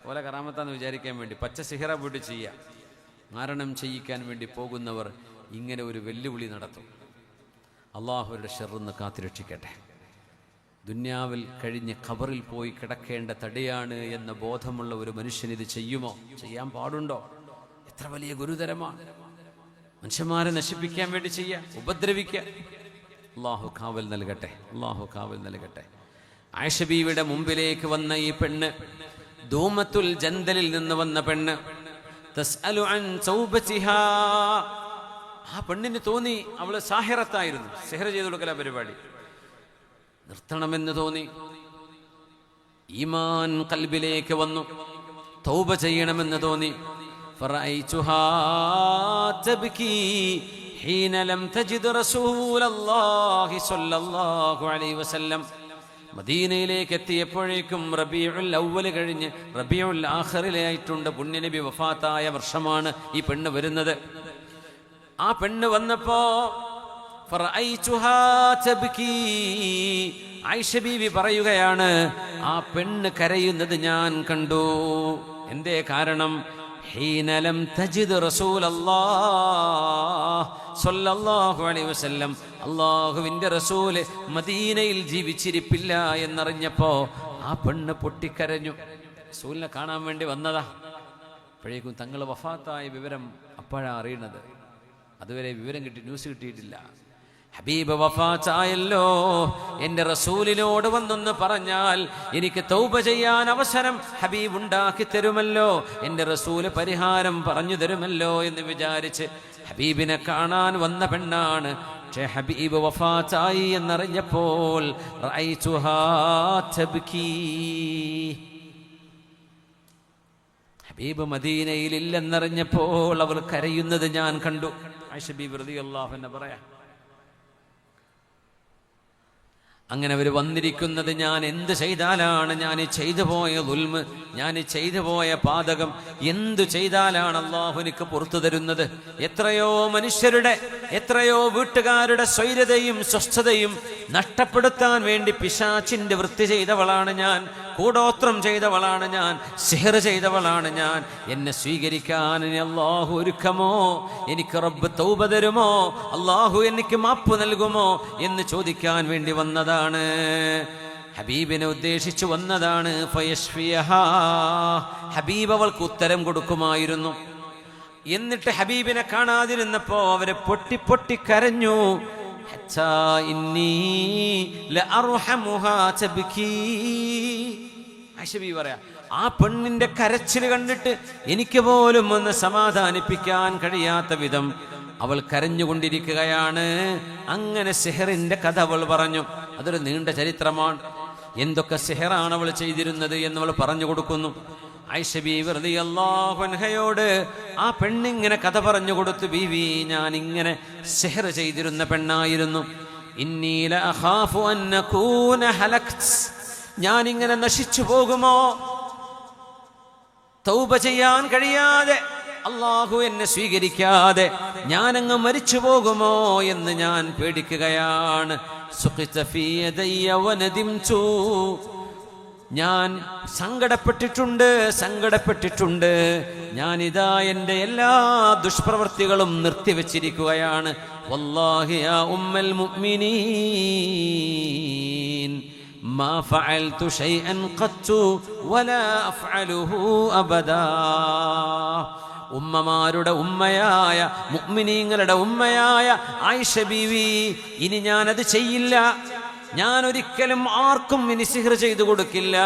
പോലെ കറാമത്താന്ന് വിചാരിക്കാൻ വേണ്ടി പച്ച സിഹറ പോയിട്ട് ചെയ്യാം. മാരണം ചെയ്യിക്കാൻ വേണ്ടി പോകുന്നവർ ഇങ്ങനെ ഒരു വെല്ലുവിളി നടത്തും. അള്ളാഹുവിൻ്റെ ഷർറിന്ന് കാത്തുരക്ഷിക്കട്ടെ. ദുന്യാവിൽ കഴിഞ്ഞ് ഖബറിൽ പോയി കിടക്കേണ്ട തടിയാണ് എന്ന ബോധമുള്ള ഒരു മനുഷ്യൻ ഇത് ചെയ്യുമോ? ചെയ്യാൻ പാടുണ്ടോ? എത്ര വലിയ ഗുരുതരമാണ്. മനുഷ്യന്മാരെ നശിപ്പിക്കാൻ വേണ്ടി ചെയ്യുക, ഉപദ്രവിക്കുക. അള്ളാഹു കാവൽ നൽകട്ടെ, അള്ളാഹു കാവൽ നൽകട്ടെ. ആയിഷ ബീവിയുടെ മുമ്പിലേക്ക് വന്ന ഈ പെണ്ണ്, ദൂമത്തുൽ ജന്ദലിൽ നിന്ന് വന്ന പെണ്ണ്, തസ്അലു അൻ തൗബതിഹാ. ആ പെണ്ണിന് തോന്നി അവള് സാഹിറത്തായിരുന്നു, സിഹർ ചെയ്തു കൊടുക്കല പരിപാടി നിർത്തണമെന്ന് തോന്നി. ഈമാൻ ഖൽബിലേക്ക് വന്നു, തൗബ ചെയ്യണമെന്ന് തോന്നി. ഫറഅയ്തുഹാ തബ്കി ഹീന ലം തജിദ് റസൂലല്ലാഹി സ്വല്ലല്ലാഹു അലൈഹി വസല്ലം. മദീനയിലേക്ക് എത്തിയപ്പോഴേക്കും റബീഉൽ അവ്വൽ കഴിഞ്ഞ് റബീഉൽ ആഖിറിലായിട്ടുണ്ട്. പുണ്യനബി വഫാത്തായ വർഷമാണ് ഈ പെണ്ണ് വരുന്നത്. ആ പെണ്ണ് വന്നപ്പോ ഫറഅയ്തുഹാ തബ്കി, ആയിഷ ബീവി പറയുകയാണ്, ആ പെണ്ണ് കരയുന്നത് ഞാൻ കണ്ടു. എന്തേ കാരണം? ഹീന ലം തജിദ് റസൂലല്ലാഹ് സ്വല്ലല്ലാഹു അലൈഹി വസല്ലം, അല്ലാഹുവിൻ്റെ റസൂല് മദീനയിൽ ജീവിച്ചിരിപ്പില്ല എന്നറിഞ്ഞപ്പോ ആ പെണ്ണ് പൊട്ടിക്കരഞ്ഞു. റസൂലിനെ കാണാൻ വേണ്ടി വന്നതാ. അപ്പോഴേക്കും തങ്ങൾ വഫാത്തായ വിവരം അപ്പോഴാണ് അറിയുന്നത്. അതുവരെ വിവരം ന്യൂസ് കിട്ടിയിട്ടില്ല. ഹബീബ് വഫാത്തായല്ലോ, എൻ്റെ റസൂലിനോട് വന്നൊന്ന് പറഞ്ഞാൽ എനിക്ക് തൗബ ചെയ്യാൻ അവസരം ഹബീബ് ഉണ്ടാക്കി തരുമല്ലോ, എൻ്റെ റസൂല് പരിഹാരം പറഞ്ഞു തരുമല്ലോ എന്ന് വിചാരിച്ച് ഹബീബിനെ കാണാൻ വന്ന പെണ്ണാണ്. പക്ഷേ ഹബീബ് വഫാത്തായി എന്നറിഞ്ഞപ്പോൾ റഅയ്തുഹാ തബ്കീ, ഹബീബ് മദീനയിൽ ഇല്ലെന്നറിഞ്ഞപ്പോൾ അവൾ കരയുന്നത് ഞാൻ കണ്ടു. ആയിഷ ബീബി റളിയല്ലാഹു അൻഹ പറയാം, അങ്ങനെ അവർ വന്നിരിക്കുന്നത് ഞാൻ എന്ത് ചെയ്താലാണ്, ഞാൻ ചെയ്തു പോയ ദുൽമ്, ഞാൻ ചെയ്തു പോയ പാതകം എന്തു ചെയ്താലാണ് അള്ളാഹു എനിക്ക് പുറത്തു തരുന്നത്? എത്രയോ മനുഷ്യരുടെ, എത്രയോ വീട്ടുകാരുടെ സ്വൈരതയും സ്വസ്ഥതയും നഷ്ടപ്പെടുത്താൻ വേണ്ടി പിശാചിന്റെ വൃത്തി ചെയ്തവളാണ് ഞാൻ, കൂടോത്രം ചെയ്തവളാണ് ഞാൻ, സിഹർ ചെയ്തവളാണ് ഞാൻ. എന്നെ സ്വീകരിക്കാൻ ഇനി അള്ളാഹു ഒരുക്കമോ? എനിക്ക് റബ്ബ് തൗബ തരുമോ? അള്ളാഹു എനിക്ക് മാപ്പ് നൽകുമോ എന്ന് ചോദിക്കാൻ വേണ്ടി വന്നതാണ്. ഹബീബിനെ ഉദ്ദേശിച്ചു വന്നതാണ്. ഫയശ്ഫിയഹാ, ഹബീബ് അവൾക്ക് ഉത്തരം കൊടുക്കുമായിരുന്നു. എന്നിട്ട് ഹബീബിനെ കാണാതിരുന്നപ്പോ അവരെ പൊട്ടി പൊട്ടി കരഞ്ഞു. ഹത്താ ഇന്നി ലഅർഹമുഹാ തബ്കീ, ആയിഷ ബീവി പറയാ, ആ പെണ്ണിന്റെ കരച്ചിൽ കണ്ടിട്ട് എനിക്ക് പോലും ഒന്ന് സമാധാനിപ്പിക്കാൻ കഴിയാത്ത വിധം അവൾ കരഞ്ഞുകൊണ്ടിരിക്കുകയാണ്. അങ്ങനെ സിഹറിന്റെ കഥ അവൾ പറഞ്ഞു. അതൊരു നീണ്ട ചരിത്രമാണ്. എന്തൊക്കെ സിഹറാണ് അവൾ ചെയ്തിരുന്നത് എന്നവൾ പറഞ്ഞു കൊടുക്കുന്നു. ആയിഷ ബീവി റളിയല്ലാഹു അൻഹയോട് ആ പെണ്ണിങ്ങനെ കഥ പറഞ്ഞു കൊടുത്തു. ബീവി, ഞാൻ ഇങ്ങനെ സിഹർ ചെയ്തിരുന്ന പെണ്ണായിരുന്നു. ഇന്നി ലഅഖാഫു അൻ നകൂന ഹലക്ത്, ഞാനിങ്ങനെ നശിച്ചു പോകുമോ, തൗബ ചെയ്യാൻ കഴിയാതെ, അള്ളാഹു എന്നെ സ്വീകരിക്കാതെ ഞാനങ്ങ് മരിച്ചു പോകുമോ എന്ന് ഞാൻ പേടിക്കുകയാണ്. ഞാൻ സങ്കടപ്പെട്ടിട്ടുണ്ട്. ഞാനിതാ എൻ്റെ എല്ലാ ദുഷ്പ്രവൃത്തികളും നിർത്തിവെച്ചിരിക്കുകയാണ്. വല്ലാഹി യാ ഉമ്മൽ മുഅ്മിനീൻ മാ ഫഅൽതു ശൈഅൻ ഖത്തു വലാ അഫ്അലുഹു അബദാ. ഉമ്മമാരുടെ ഉമ്മയായ, മുഅ്മിനീങ്ങളുടെ ഉമ്മയായ ആയിഷ ബീവി, ഇനി ഞാനത് ചെയ്യില്ല, ഞാൻ ഒരിക്കലും ആർക്കും ഇനി സിഹർ ചെയ്തു കൊടുക്കില്ല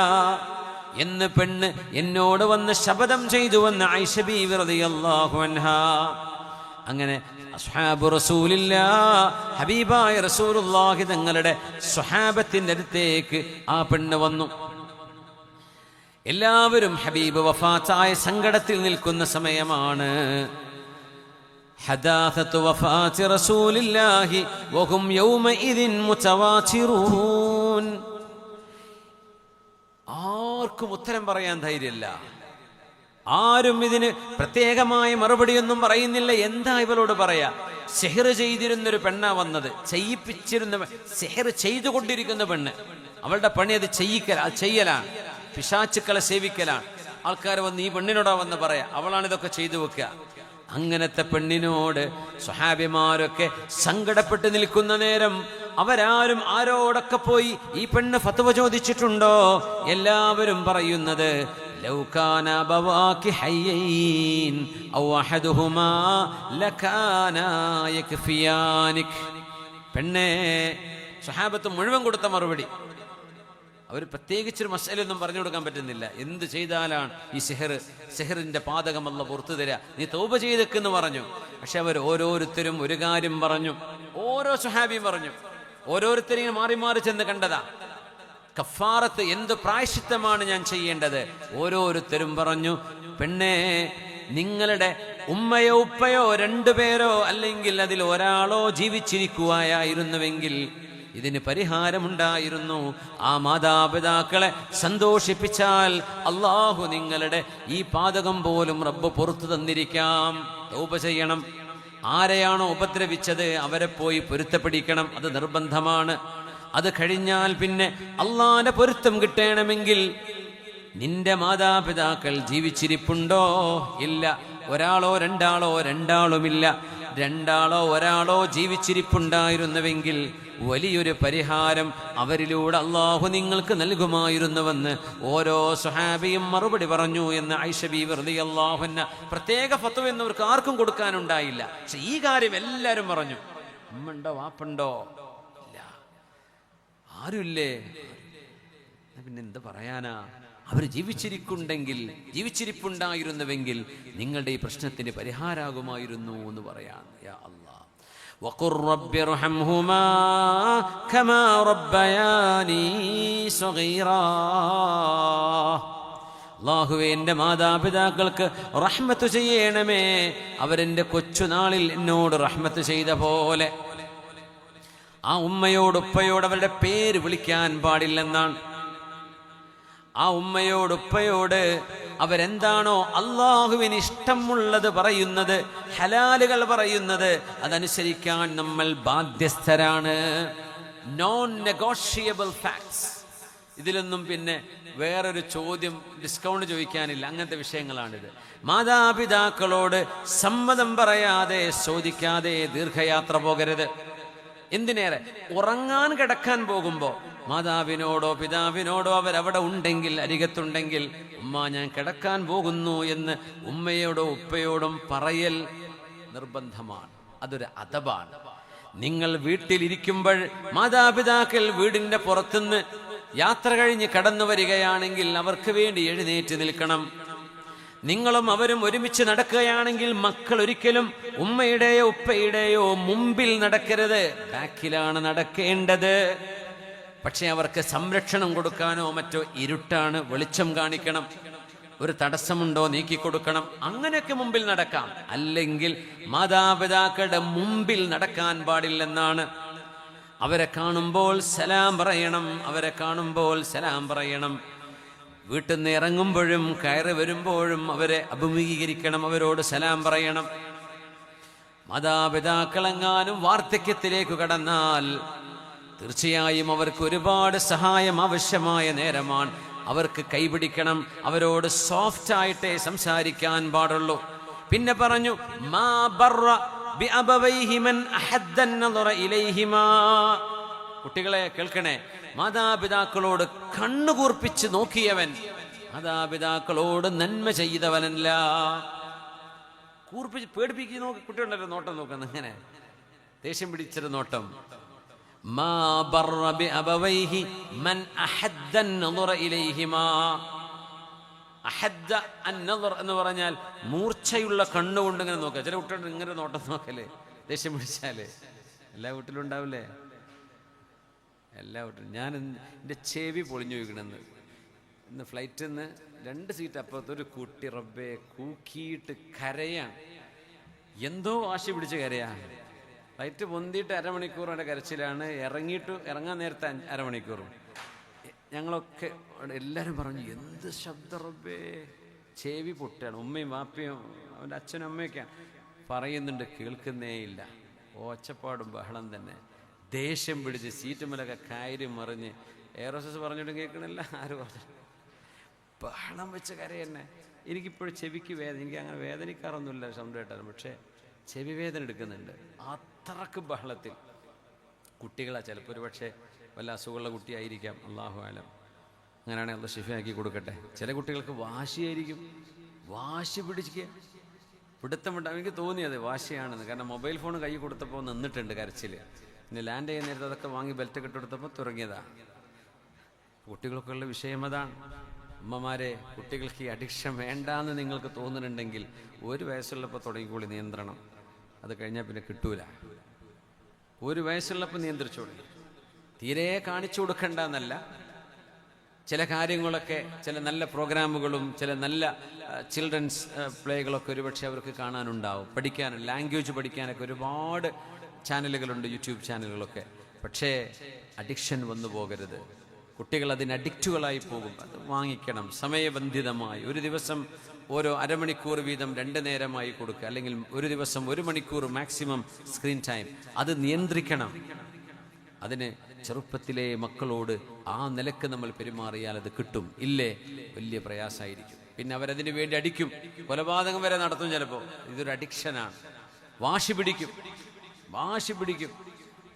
എന്ന് പെണ്ണ് എന്നോട് വന്ന് ശപഥം ചെയ്തുവെന്ന് ആയിഷ ബീവി റളിയല്ലാഹു അൻഹാ. അങ്ങനെ അസ്ഹാബു റസൂലില്ലാഹ്, ഹബീബായ റസൂലുള്ളാഹി തങ്ങളുടെ സ്വഹാബത്തിന്റെ അടുത്തേക്ക് ആ പെണ്ണ് വന്നു. എല്ലാവരും ഹബീബ് വഫാത്തായ സങ്കടത്തിൽ നിൽക്കുന്ന സമയമാണ്. ഹദാഥത്തു വഫാത്തി റസൂലില്ലാഹി വഹും യൗമഇദിൻ മുതവാതിറൂൻ. ആർക്കും ഉത്തരം പറയാൻ ധൈര്യമില്ല. ആരും ഇതിന് പ്രത്യേകമായ മറുപടിയൊന്നും പറയുന്നില്ല. എന്താ ഇവളോട് പറയാ? സിഹർ ചെയ്തിരുന്നൊരു പെണ്ണാ വന്നത്, ചെയ്യിപ്പിച്ചിരുന്ന, സിഹർ ചെയ്തുകൊണ്ടിരിക്കുന്ന പെണ്ണ്. അവളുടെ പണി അത് ചെയ്യലാണ്, പിശാചുക്കളെ സേവിക്കലാണ്. ആൾക്കാർ വന്ന് ഈ പെണ്ണിനോടാ വന്ന് പറയാ, അവളാണ് ഇതൊക്കെ ചെയ്തു വെക്കുക. അങ്ങനത്തെ പെണ്ണിനോട് സ്വഹാബിമാരൊക്കെ സങ്കടപ്പെട്ട് നിൽക്കുന്ന നേരം അവരാരും ആരോടൊക്കെ പോയി ഈ പെണ്ണ് ഫത്വ ചോദിച്ചിട്ടുണ്ടോ? എല്ലാവരും പറയുന്നത് ലൗ കാന അബവാകി ഹയ്യൈൻ ഔ അഹദുഹുമാ ലകാന യക്ഫിയാനിക്. പെണ്ണേ, സ്വഹാബത്ത് മുഴുവൻ കൊടുത്ത മറുപടി. അവർ പ്രത്യേകിച്ചൊരു മസലയൊന്നും പറഞ്ഞു കൊടുക്കാൻ പറ്റുന്നില്ല. എന്ത് ചെയ്താലാണ് ഈ സിഹറിന്റെ പാതകം അല്ലാഹു പുറത്തു തരിക? നീ തൗബ ചെയ്തെന്ന് പറഞ്ഞു. പക്ഷെ അവർ ഓരോരുത്തരും ഒരു കാര്യം പറഞ്ഞു. ഓരോ സ്വഹാബിയും പറഞ്ഞു. ഓരോരുത്തരെയും മാറി മാറി ചെന്ന് കണ്ടതാ. കഫാറത്ത്, എന്ത് പ്രായശ്ചിത്തമാണ് ഞാൻ ചെയ്യേണ്ടത്? ഓരോരുത്തരും പറഞ്ഞു, പെണ്ണേ, നിങ്ങളുടെ ഉമ്മയോ ഉപ്പയോ രണ്ടുപേരോ അല്ലെങ്കിൽ അതിൽ ഒരാളോ ജീവിച്ചിരിക്കുകയായിരുന്നുവെങ്കിൽ ഇതിന് പരിഹാരമുണ്ടായിരുന്നു. ആ മാതാപിതാക്കളെ സന്തോഷിപ്പിച്ചാൽ അള്ളാഹു നിങ്ങളുടെ ഈ പാതകം പോലും റബ്ബ് പുറത്തു തന്നിരിക്കാം. തൗബ ചെയ്യണം. ആരെയാണോ ഉപദ്രവിച്ചത് അവരെ പോയി പൊരുത്തപ്പെടിക്കണം. അത് നിർബന്ധമാണ്. അത് കഴിഞ്ഞാൽ പിന്നെ അള്ളാന്റെ പൊരുത്തം കിട്ടണമെങ്കിൽ നിന്റെ മാതാപിതാക്കൾ ജീവിച്ചിരിപ്പുണ്ടോ? ഇല്ല. ഒരാളോ രണ്ടാളുമില്ല. രണ്ടാളോ ഒരാളോ ജീവിച്ചിരിപ്പുണ്ടായിരുന്നുവെങ്കിൽ വലിയൊരു പരിഹാരം അവരിലൂടെ അള്ളാഹു നിങ്ങൾക്ക് നൽകുമായിരുന്നുവെന്ന് ഓരോ സ്വഹാബിയും മറുപടി പറഞ്ഞു എന്ന് ആയിഷ ബീവി റളിയല്ലാഹു അൻഹ. പ്രത്യേക ഫത്വ എന്നവർക്ക് ആർക്കും കൊടുക്കാനുണ്ടായില്ല. പക്ഷെ ഈ കാര്യം എല്ലാവരും പറഞ്ഞു. ഉമ്മണ്ടോ വാപ്പുണ്ടോ? ഇല്ല, ആരുമില്ലേ? പിന്നെ എന്ത് പറയാനാ? അവർ ജീവിച്ചിരിപ്പുണ്ടായിരുന്നുവെങ്കിൽ നിങ്ങളുടെ ഈ പ്രശ്നത്തിന് പരിഹാരമാകുമായിരുന്നു എന്ന് പറയാൻ. യാ അല്ലാഹ്, വഖുർ റബ്ബിർഹംഹുമാ കമാ റബ്ബയാനി സഗീറാ. അല്ലാഹുവേ, എൻ്റെ മാതാപിതാക്കൾക്ക് റഹ്മത്ത് ചെയ്യണമേ, അവരെൻ്റെ കൊച്ചുനാളിൽ എന്നോട് റഹ്മത്ത് ചെയ്ത പോലെ. ആ ഉമ്മയോട് ഉപ്പയോട് അവരുടെ പേര് വിളിക്കാൻ പാടില്ലെന്നാണ്. ആ ഉമ്മയോട് ഉപ്പയോട് അവരെന്താണോ അള്ളാഹുവിന് ഇഷ്ടമുള്ളത് പറയുന്നത്, ഹലാലുകൾ പറയുന്നത്, അതനുസരിക്കാൻ നമ്മൾ ബാധ്യസ്ഥരാണ്. Non negotiable facts. ഇതിലൊന്നും പിന്നെ വേറൊരു ചോദ്യം, ഡിസ്കൗണ്ട് ചോദിക്കാനില്ല. അങ്ങനത്തെ വിഷയങ്ങളാണിത്. മാതാപിതാക്കളോട് സമ്മതം പറയാതെ ചോദിക്കാതെ ദീർഘയാത്ര പോകരുത്. എന്തിനേറെ ഉറങ്ങാൻ കിടക്കാൻ പോകുമ്പോൾ മാതാവിനോടോ പിതാവിനോടോ അവരവിടെ ഉണ്ടെങ്കിൽ, അരികത്തുണ്ടെങ്കിൽ, ഉമ്മ ഞാൻ കിടക്കാൻ പോകുന്നു എന്ന് ഉമ്മയോടോ ഉപ്പയോടും പറയൽ നിർബന്ധമാണ്. അതൊരു അദബാണ്. നിങ്ങൾ വീട്ടിലിരിക്കുമ്പോൾ മാതാപിതാക്കൾ വീടിന്റെ പുറത്തുനിന്ന് യാത്ര കഴിഞ്ഞ് കടന്നു വരികയാണെങ്കിൽ അവർക്ക് വേണ്ടി എഴുന്നേറ്റ് നിൽക്കണം. നിങ്ങളും അവരും ഒരുമിച്ച് നടക്കുകയാണെങ്കിൽ മക്കൾ ഒരിക്കലും ഉമ്മയുടെയോ ഉപ്പയുടെയോ മുമ്പിൽ നടക്കരുത്, ബാക്കിലാണ് നടക്കേണ്ടത്. പക്ഷെ അവർക്ക് സംരക്ഷണം കൊടുക്കാനോ മറ്റോ ഇരുട്ടാണ്, വെളിച്ചം കാണിക്കണം, ഒരു തടസ്സമുണ്ടോ നീക്കിക്കൊടുക്കണം, അങ്ങനെയൊക്കെ മുമ്പിൽ നടക്കാം. അല്ലെങ്കിൽ മാതാപിതാക്കളുടെ മുമ്പിൽ നടക്കാൻ പാടില്ലെന്നാണ്. അവരെ കാണുമ്പോൾ സലാം പറയണം, അവരെ കാണുമ്പോൾ സലാം പറയണം. വീട്ടിൽ നിന്ന് ഇറങ്ങുമ്പോഴും കയറി വരുമ്പോഴും അവരെ അഭിമുഖീകരിക്കണം, അവരോട് സലാം പറയണം. മാതാപിതാക്കളെങ്ങാനും വാർദ്ധക്യത്തിലേക്ക് കടന്നാൽ തീർച്ചയായും അവർക്ക് ഒരുപാട് സഹായം ആവശ്യമായ നേരമാണ്. അവർക്ക് കൈപിടിക്കണം, അവരോട് സോഫ്റ്റ് ആയിട്ടേ സംസാരിക്കാൻ പാടുള്ളൂ. പിന്നെ പറഞ്ഞു, മാ ബറ ബിഅബവൈഹി മൻ അഹദ്ദ അൻ-നദറ ഇലൈഹിമാ. കുട്ടികളെ കേൾക്കണേ, മാതാപിതാക്കളോട് കണ്ണുകൂർപ്പിച്ച് നോക്കിയവൻ മാതാപിതാക്കളോട് നന്മ ചെയ്തവനല്ല. കൂർപ്പിച്ച് പേടിപ്പിച്ച് നോക്കി കുട്ടികളുണ്ടല്ലോ, നോട്ടം നോക്കുന്ന ഇങ്ങനെ ദേഷ്യം പിടിച്ചൊരു നോട്ടം. മാ ബറ ബിഅബവൈഹി മൻ അഹദ്ദ അൻ-നദറ ഇലൈഹിമാ. അഹദ്ദ അൻ-നദർ എന്ന് പറഞ്ഞാൽ മൂർച്ചയുള്ള കണ്ണുകൊണ്ട് ഇങ്ങനെ നോക്കുക. ചില കുട്ടികൾ ഇങ്ങനെ നോട്ടം നോക്കല്ലേ, ദേഷ്യം പിടിച്ചാലേ. എല്ലാ വീട്ടിലും ഉണ്ടാവില്ലേ? എല്ലാ വീട്ടിലും. ഞാൻ എൻ്റെ ചെവി പൊളിഞ്ഞു വയ്ക്കണമെന്ന് ഇന്ന് ഫ്ലൈറ്റിൽ നിന്ന് 2 സീറ്റ് അപ്പുറത്തൊരു കുട്ടി റബ്ബേ കൂക്കിയിട്ട് കരയാണ്. എന്തോ വാശി പിടിച്ച് കരയാണ്. ഫ്ലൈറ്റ് പൊന്തിയിട്ട് അരമണിക്കൂർ അവൻ്റെ കരച്ചിലാണ്, ഇറങ്ങാൻ നേരത്തെ അരമണിക്കൂറും. ഞങ്ങളൊക്കെ എല്ലാവരും പറഞ്ഞു, എന്ത് ശബ്ദം റബ്ബേ, ചെവി പൊട്ടുകയാണ്. ഉമ്മയും വാപ്പയും അവൻ്റെ അച്ഛനും അമ്മയൊക്കെയാണ് പറയുന്നുണ്ട്, കേൾക്കുന്നേ ഇല്ല. ഒച്ചപ്പാടും ബഹളം തന്നെ. ദേഷ്യം പിടിച്ച് സീറ്റുമലൊക്കെ കയറി മറിഞ്ഞ് എയർ ഹോസ്റ്റസ് പറഞ്ഞിട്ടും കേൾക്കണില്ല, ആര് പറഞ്ഞു, ബഹളം വെച്ച് കരയെന്നെ. എനിക്കിപ്പോഴും ചെവിക്ക് വേദന, എനിക്ക് അങ്ങനെ വേദനിക്കാറൊന്നുമില്ല ശബ്ദം കേട്ടാലും, പക്ഷേ ചെവി വേദന എടുക്കുന്നുണ്ട് അത്രക്ക് ബഹളത്തിൽ. കുട്ടികളാണ് ചിലപ്പോൾ, ഒരു പക്ഷേ വല്ല അസുഖമുള്ള കുട്ടിയായിരിക്കാം, അല്ലാഹു ആലം. അങ്ങനെയാണെങ്കിൽ അല്ലാഹു ശിഫയാക്കി കൊടുക്കട്ടെ. ചില കുട്ടികൾക്ക് വാശിയായിരിക്കും, വാശി പിടിക്കുക, പിടുത്തമുണ്ടാവും. എനിക്ക് തോന്നിയത് വാശിയാണെന്ന്. കാരണം മൊബൈൽ ഫോൺ കൈ കൊടുത്തപ്പോൾ നിന്നിട്ടുണ്ട് കരച്ചിൽ. പിന്നെ ലാൻഡ് ചെയ്യുന്ന നേരത്തെ അതൊക്കെ വാങ്ങി ബെൽറ്റ് കെട്ടെടുത്തപ്പോൾ തുടങ്ങിയതാണ്. കുട്ടികൾക്കുള്ള വിഷയം അതാണ്. അമ്മമാരെ, കുട്ടികൾക്ക് ഈ അഡിക്ഷൻ വേണ്ടാന്ന് നിങ്ങൾക്ക് തോന്നുന്നുണ്ടെങ്കിൽ 1 വയസ്സുള്ളപ്പോൾ തുടങ്ങിക്കോളി നിയന്ത്രണം. അത് കഴിഞ്ഞാൽ പിന്നെ കിട്ടൂല. 1 വയസ്സുള്ളപ്പോൾ നിയന്ത്രിച്ചോളി. തീരെ കാണിച്ചു കൊടുക്കണ്ട എന്നല്ല, ചില കാര്യങ്ങളൊക്കെ, ചില നല്ല പ്രോഗ്രാമുകളും ചില നല്ല ചിൽഡ്രൻസ് പ്ലേകളൊക്കെ ഒരുപക്ഷെ അവർക്ക് കാണാനുണ്ടാവും. പഠിക്കാൻ, ലാംഗ്വേജ് പഠിക്കാനൊക്കെ ഒരുപാട് ചാനലുകളുണ്ട്, യൂട്യൂബ് ചാനലുകളൊക്കെ. പക്ഷേ അഡിക്ഷൻ വന്നു പോകരുത്. കുട്ടികൾ അതിന് അഡിക്റ്റുകളായി പോകും. അത് വാങ്ങിക്കണം സമയബന്ധിതമായി. ഒരു ദിവസം ഓരോ അരമണിക്കൂർ വീതം 2 നേരമായി കൊടുക്കുക, അല്ലെങ്കിൽ ഒരു ദിവസം 1 മണിക്കൂർ മാക്സിമം സ്ക്രീൻ ടൈം. അത് നിയന്ത്രിക്കണം. അതിന് ചെറുപ്പത്തിലെ മക്കളോട് ആ നിലക്ക് നമ്മൾ പെരുമാറിയാൽ അത് കിട്ടും. ഇല്ലേ, വലിയ പ്രയാസമായിരിക്കും. പിന്നെ അവരതിനു വേണ്ടി അടിക്കും, കൊലപാതകം വരെ നടത്തും. ചിലപ്പോൾ ഇതൊരു അഡിക്ഷനാണ്. വാശി പിടിക്കും.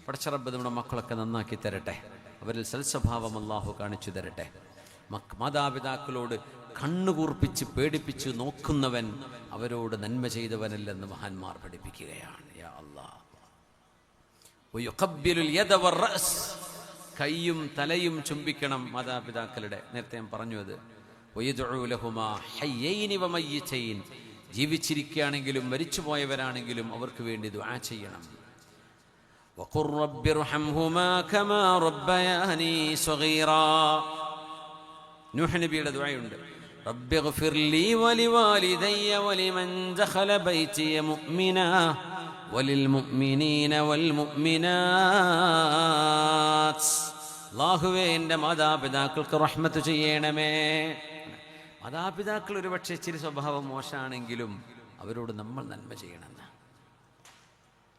പടച്ചറബ്ബ് നമ്മുടെ മക്കളൊക്കെ നന്നാക്കി തരട്ടെ, അവരിൽ സൽസ്വഭാവം അല്ലാഹു കാണിച്ചു തരട്ടെ. മാതാപിതാക്കളോട് കണ്ണുകൂർപ്പിച്ച് പേടിപ്പിച്ച് നോക്കുന്നവൻ അവരോട് നന്മ ചെയ്തവനല്ലെന്ന് മഹാന്മാർ പഠിപ്പിക്കുകയാണ്. യാ അല്ലാഹ്, വയുഖബ്ബിലുൽ യദ വറഅസ്, കൈയും തലയും ചുംബിക്കണം മാതാപിതാക്കളുടെ. നേരത്തെ ഞാൻ പറഞ്ഞു അത്. വയദ്ഉ ലഹുമാ ഹയ്യൈനി വമയ്യിതൈൻ, ജീവിച്ചിരിക്കുകയാണെങ്കിലും മരിച്ചുപോയവരാണെങ്കിലും അവർക്ക് വേണ്ടി ദുആ ചെയ്യണം. വഖുർ റബ്ബിർഹംഹുമാ കമാ റബ്ബയാനി സഗീറാ, നൂഹ് നബിയുടെ ദുആയുണ്ട്. റബ്ബിഗ്ഫിർ ലീ വലിവാലിദയ്യ വലിമൻ ദഖല ബൈതിയ മുഅ്മിനാ വലിൽമുഅ്മിനീന വൽമുഅ്മിനാത്ത്. അല്ലാഹുവേ, എൻ്റെ മാതാപിതാക്കൾക്ക് റഹ്മത്ത് ചെയ്യണമേ. മാതാപിതാക്കൾ ഒരു പക്ഷേ ഇച്ചിരി സ്വഭാവം മോശമാണെങ്കിലും അവരോട് നമ്മൾ നന്മ ചെയ്യണമെന്ന്.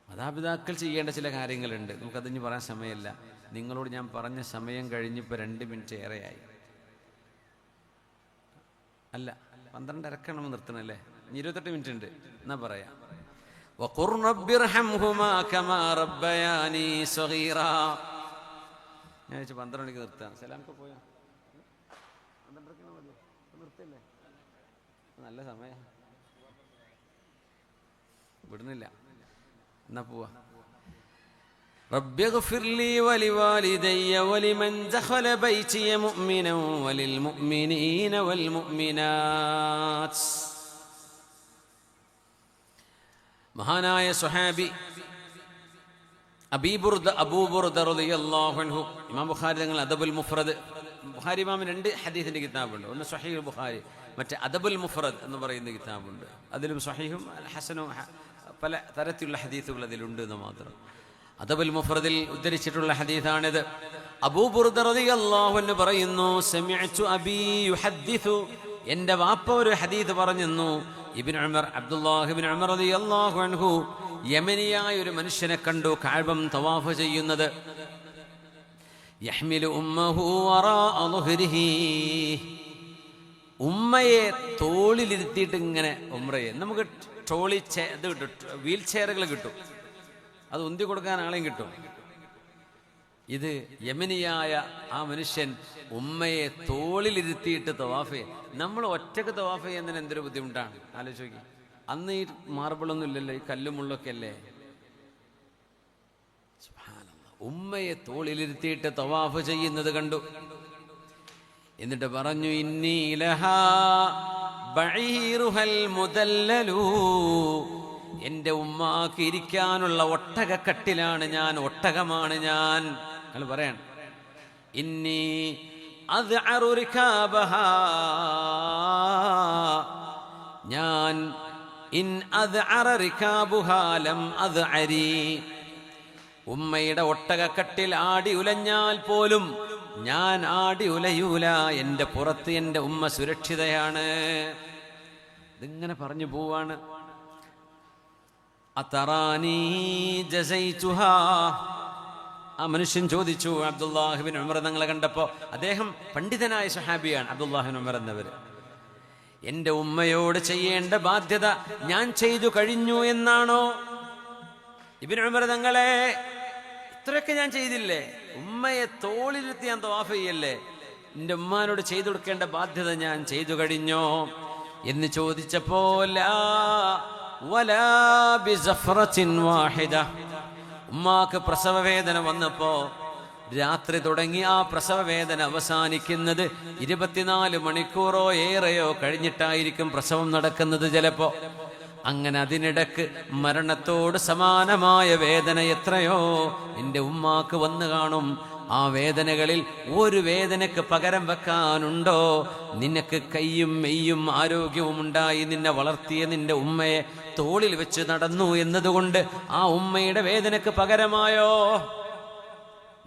മാതാപിതാക്കൾ ചെയ്യേണ്ട ചില കാര്യങ്ങളുണ്ട്, നമുക്കതിന് പറയാൻ സമയമില്ല. നിങ്ങളോട് ഞാൻ പറഞ്ഞ സമയം കഴിഞ്ഞിപ്പോൾ 2 മിനിറ്റ് ഏറെയായി. അല്ല, 12:30 നമ്മൾ നിർത്തണല്ലേ? 28 മിനിറ്റ് ഉണ്ട്. എന്നാ പറയാം. വഖുർ റബ്ബിർഹംഹുമാ കമാ റബ്ബയാനി സഗീറാ. ഞാൻ വെച്ച് 12 മണിക്ക് നിർത്താം. സലാമൊക്കെ പോയോ? 12:30 മതിയോ? നിർത്തില്ലേ? നല്ല സമയം വിടുന്നില്ല. എന്നാ പോവാ. റബ്ബിഗ്ഫിർ ലീ വലിവാലിദയ്യ വലിമൻ ദഖല ബൈതിയ മുഅ്മിനൻ വലിൽമുഅ്മിനീന വൽമുഅ്മിനാത്ത്. മഹാനായ സ്വഹാബി അബൂ ബുർദ റളിയല്ലാഹു അൻഹു, ഇമാം ബുഖാരി തങ്ങൾ അദബുൽ മുഫ്രദ്, ബുഖാരി ഇമാമിന് 2 ഹദീസിന്റെ കിതാബുണ്ട്. ഒന്ന് സ്വഹീഹ് ബുഖാരി, മറ്റേ അദബുൽ മുഫ്രദ് എന്ന് പറയുന്ന കിതാബുണ്ട്. അതിലും സ്വഹീഹും ഹസനും പല തരത്തിലുള്ള ഹദീസുകൾ അതിലുണ്ട് എന്ന് മാത്രം. അദബുൽ മുഫ്രദിൽ ഉദ്ധരിച്ചിട്ടുള്ള ഹദീസാണിത്. അബൂ ബുർദ റളിയല്ലാഹു അൻഹു പറയുന്നു, സമിഅ്തു അബീ യുഹദ്ദിസു, എൻ്റെ വാപ്പ ഒരു ഹദീസ് പറഞ്ഞെന്നു. ഇബ്നു ഉമർ, അബ്ദുല്ലാഹ് ഇബ്നു ഉമർ റളിയല്ലാഹു അൻഹു യമനിയായ ഒരു മനുഷ്യനെ കണ്ടു കഅബം തവാഫ് ചെയ്യുന്നത്. യഹ്മിലു ഉമ്മഹു വറാഅ ളുഹ്രിഹി, ഉമ്മയെ തോളിലിരുത്തിയിട്ട് ഇങ്ങനെ ഉംറയെ. നമുക്ക് ട്രോളി ഇത് കിട്ടും, വീൽ ചെയറുകൾ കിട്ടും, അത് ഉന്തി കൊടുക്കാൻ ആളെയും കിട്ടും. ഇത് യമനിയായ ആ മനുഷ്യൻ ഉമ്മയെ തോളിലിരുത്തിയിട്ട് തവാഫ് ചെയ്യും. നമ്മൾ ഒറ്റക്ക് തവാഫ് ചെയ്യുന്നതിന് എന്തൊരു ബുദ്ധിമുട്ടാണ് ആലോചിച്ച്. അന്ന് ഈ മാർബിളൊന്നും ഇല്ലല്ലോ, ഈ കല്ലും മുള്ളൊക്കെ അല്ലേ. ഉമ്മയെ തോളിലിരുത്തിയിട്ട് തവാഫ് ചെയ്യുന്നത് കണ്ടു. എന്നിട്ട് പറഞ്ഞു, ഇന്നി ലഹാ ബഈറുഹൽ മുദല്ലലു, എൻ്റെ ഉമ്മാക്ക് ഇരിക്കാനുള്ള ഒട്ടകക്കട്ടിലാണ് ഞാൻ, ഒട്ടകമാണ് ഞാൻ. നിങ്ങൾ പറയാണ്, ഇന്നി അദ്അറു റികാബഹാ, ഞാൻ ഇൻ അദ്അറ റികാബുഹാ ലം അദ്അരി, ഉമ്മയുടെ ഒട്ടകക്കട്ടിൽ ആടി ഉലഞ്ഞാൽ പോലും ഞാൻ ആടി ഉലയൂല, എൻ്റെ പുറത്ത് എൻ്റെ ഉമ്മ സുരക്ഷിതയാണ്. ഇതിങ്ങനെ പറഞ്ഞു പോവാണ്. അതറാനി ജസൈതുഹാ, ആ മനുഷ്യൻ ചോദിച്ചു. അബ്ദുല്ലാഹ് ഇബ്നു ഉമർ തങ്ങളെ കണ്ടപ്പോ, അദ്ദേഹം പണ്ഡിതനായ സ്വഹാബിയാണ് അബ്ദുല്ലാഹ് ഇബ്നു ഉമർ എന്നവർ. എൻ്റെ ഉമ്മയോട് ചെയ്യേണ്ട ബാധ്യത ഞാൻ ചെയ്തു കഴിഞ്ഞു എന്നാണോ? ഇബ്നു ഉമർ തങ്ങളെ, ഇത്രയൊക്കെ ഞാൻ ചെയ്തില്ലേ? ഉമ്മയെ തോളിലിരുത്തി ഞാൻ തവാഫ് ചെയ്യല്ലേ? എൻ്റെ ഉമ്മാനോട് ചെയ്തു കൊടുക്കേണ്ട ബാധ്യത ഞാൻ ചെയ്തു കഴിഞ്ഞോ എന്ന് ചോദിച്ചപ്പോ, ലാ വലാ ബിസഫറത്തിൻ വാഹിദ, ഉമ്മാക്ക് പ്രസവവേദന വന്നപ്പോ രാത്രി തുടങ്ങി ആ പ്രസവവേദന അവസാനിക്കുന്നത് 24 മണിക്കൂറോ ഏറെയോ കഴിഞ്ഞിട്ടായിരിക്കും പ്രസവം നടക്കുന്നത് ചിലപ്പോ. അങ്ങനെ അതിനിടക്ക് മരണത്തോട് സമാനമായ വേദന എത്രയോ എൻ്റെ ഉമ്മാക്ക് വന്നു കാണും. ആ വേദനകളിൽ ഒരു വേദനക്ക് പകരം വെക്കാനുണ്ടോ? നിനക്ക് കയ്യും മെയ്യും ആരോഗ്യവും ഉണ്ടായി നിന്നെ വളർത്തിയ നിന്റെ ഉമ്മയെ തോളിൽ വെച്ച് നടന്നു എന്നതുകൊണ്ട് ആ ഉമ്മയുടെ വേദനക്ക് പകരമായോ?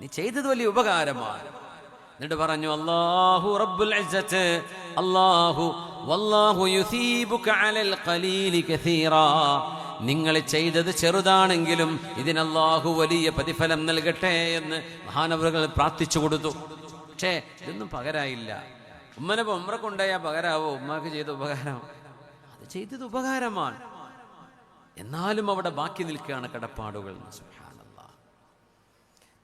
നീ ചെയ്തത് വലിയ ഉപകാരമാണ്. എന്നിട്ട് പറഞ്ഞു, അല്ലാഹു റബ്ബുൽ ഇസ്സത്ത്, അല്ലാഹു വല്ലാഹു യുസീബുക അലൽ ഖലീലി കസീറാ, നിങ്ങൾ ചെയ്തത് ചെറുതാണെങ്കിലും ഇതിന് അല്ലാഹു വലിയ പ്രതിഫലം നൽകട്ടെ എന്ന് മഹാനവറുകൾ പ്രാർത്ഥിച്ചു കൊടുത്തു. പക്ഷേ ഇതൊന്നും പകരായില്ല. ഉമ്മനപ്പം ഉമ്ര കൊണ്ടായാ പകരാവോ? ഉമ്മാക്ക് ചെയ്ത ഉപകാരം, അത് ചെയ്തത് ഉപകാരമാണ്. എന്നാലും അവിടെ ബാക്കി നിൽക്കുകയാണ് കടപ്പാടുകൾ. സുബ്ഹാനല്ലാഹ്.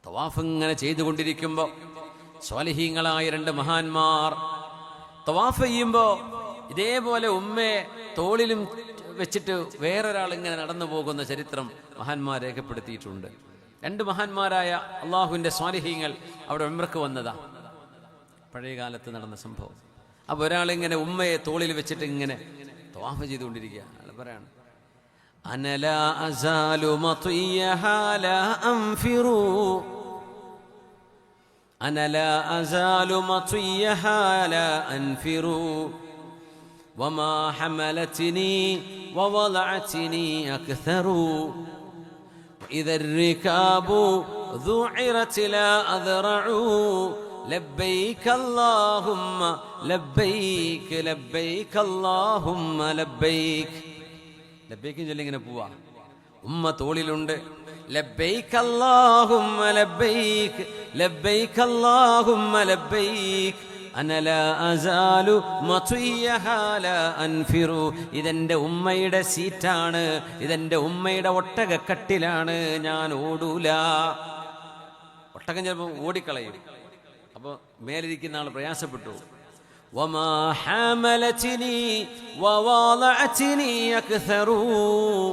തവാഫ് ഇങ്ങനെ ചെയ്തുകൊണ്ടിരിക്കുമ്പോൾ സ്വാലിഹീങ്ങളായ 2 മഹാന്മാർ തവാഫ് ചെയ്യുമ്പോൾ ഇതേപോലെ ഉമ്മയെ തോളിലും വെച്ചിട്ട് വേറൊരാൾ ഇങ്ങനെ നടന്നു പോകുന്ന ചരിത്രം മഹാന്മാർ രേഖപ്പെടുത്തിയിട്ടുണ്ട്. 2 മഹാന്മാരായ അള്ളാഹുവിൻ്റെ സ്വാലിഹീങ്ങൾ അവിടെ ഉംറക്ക് വന്നതാ, പഴയ കാലത്ത് നടന്ന സംഭവം. അപ്പോൾ ഒരാളിങ്ങനെ ഉമ്മയെ തോളിൽ വെച്ചിട്ട് ഇങ്ങനെ തവാഫ് ചെയ്തുകൊണ്ടിരിക്കുക. അയാൾ പറയാണ്, അനലാ അസാലു മത്വിയഹാ ലാ അൻഫിറു, അനലാ അസാലു മത്വിയഹാ ലാ അൻഫിറു വമാ ഹമലത്നി വവളഅത്നി അക്തറു ഇദ الركاب ذعرت لا أذرع لبيك اللهم لبيك لبيك اللهم لبيك. ലബ്ബൈക്ക് ചൊല്ലിങ്ങനെ പോവാ. ഉമ്മ തോളിലുണ്ട്. ലബ്ബൈക അല്ലാഹുമ്മ ലബ്ബൈക് ലബ്ബൈക അല്ലാഹുമ്മ ലബ്ബൈക് അന ലാ അസാലു മത്വിയഹാ ലാ അൻഫിറു. ഇതെൻ്റെ ഉമ്മയുടെ സീറ്റാണ്, ഇതെൻ്റെ ഉമ്മയുടെ ഒട്ടകക്കട്ടിലാണ്, ഞാൻ ഓടൂല. ഒട്ടകം ചിലപ്പോൾ ഓടിക്കളയും. അപ്പോൾ മേലിരിക്കുന്ന ആൾ പ്രയാസപ്പെട്ടു. വമാ ഹമലത്നി വവളഅത്നി അക്തറു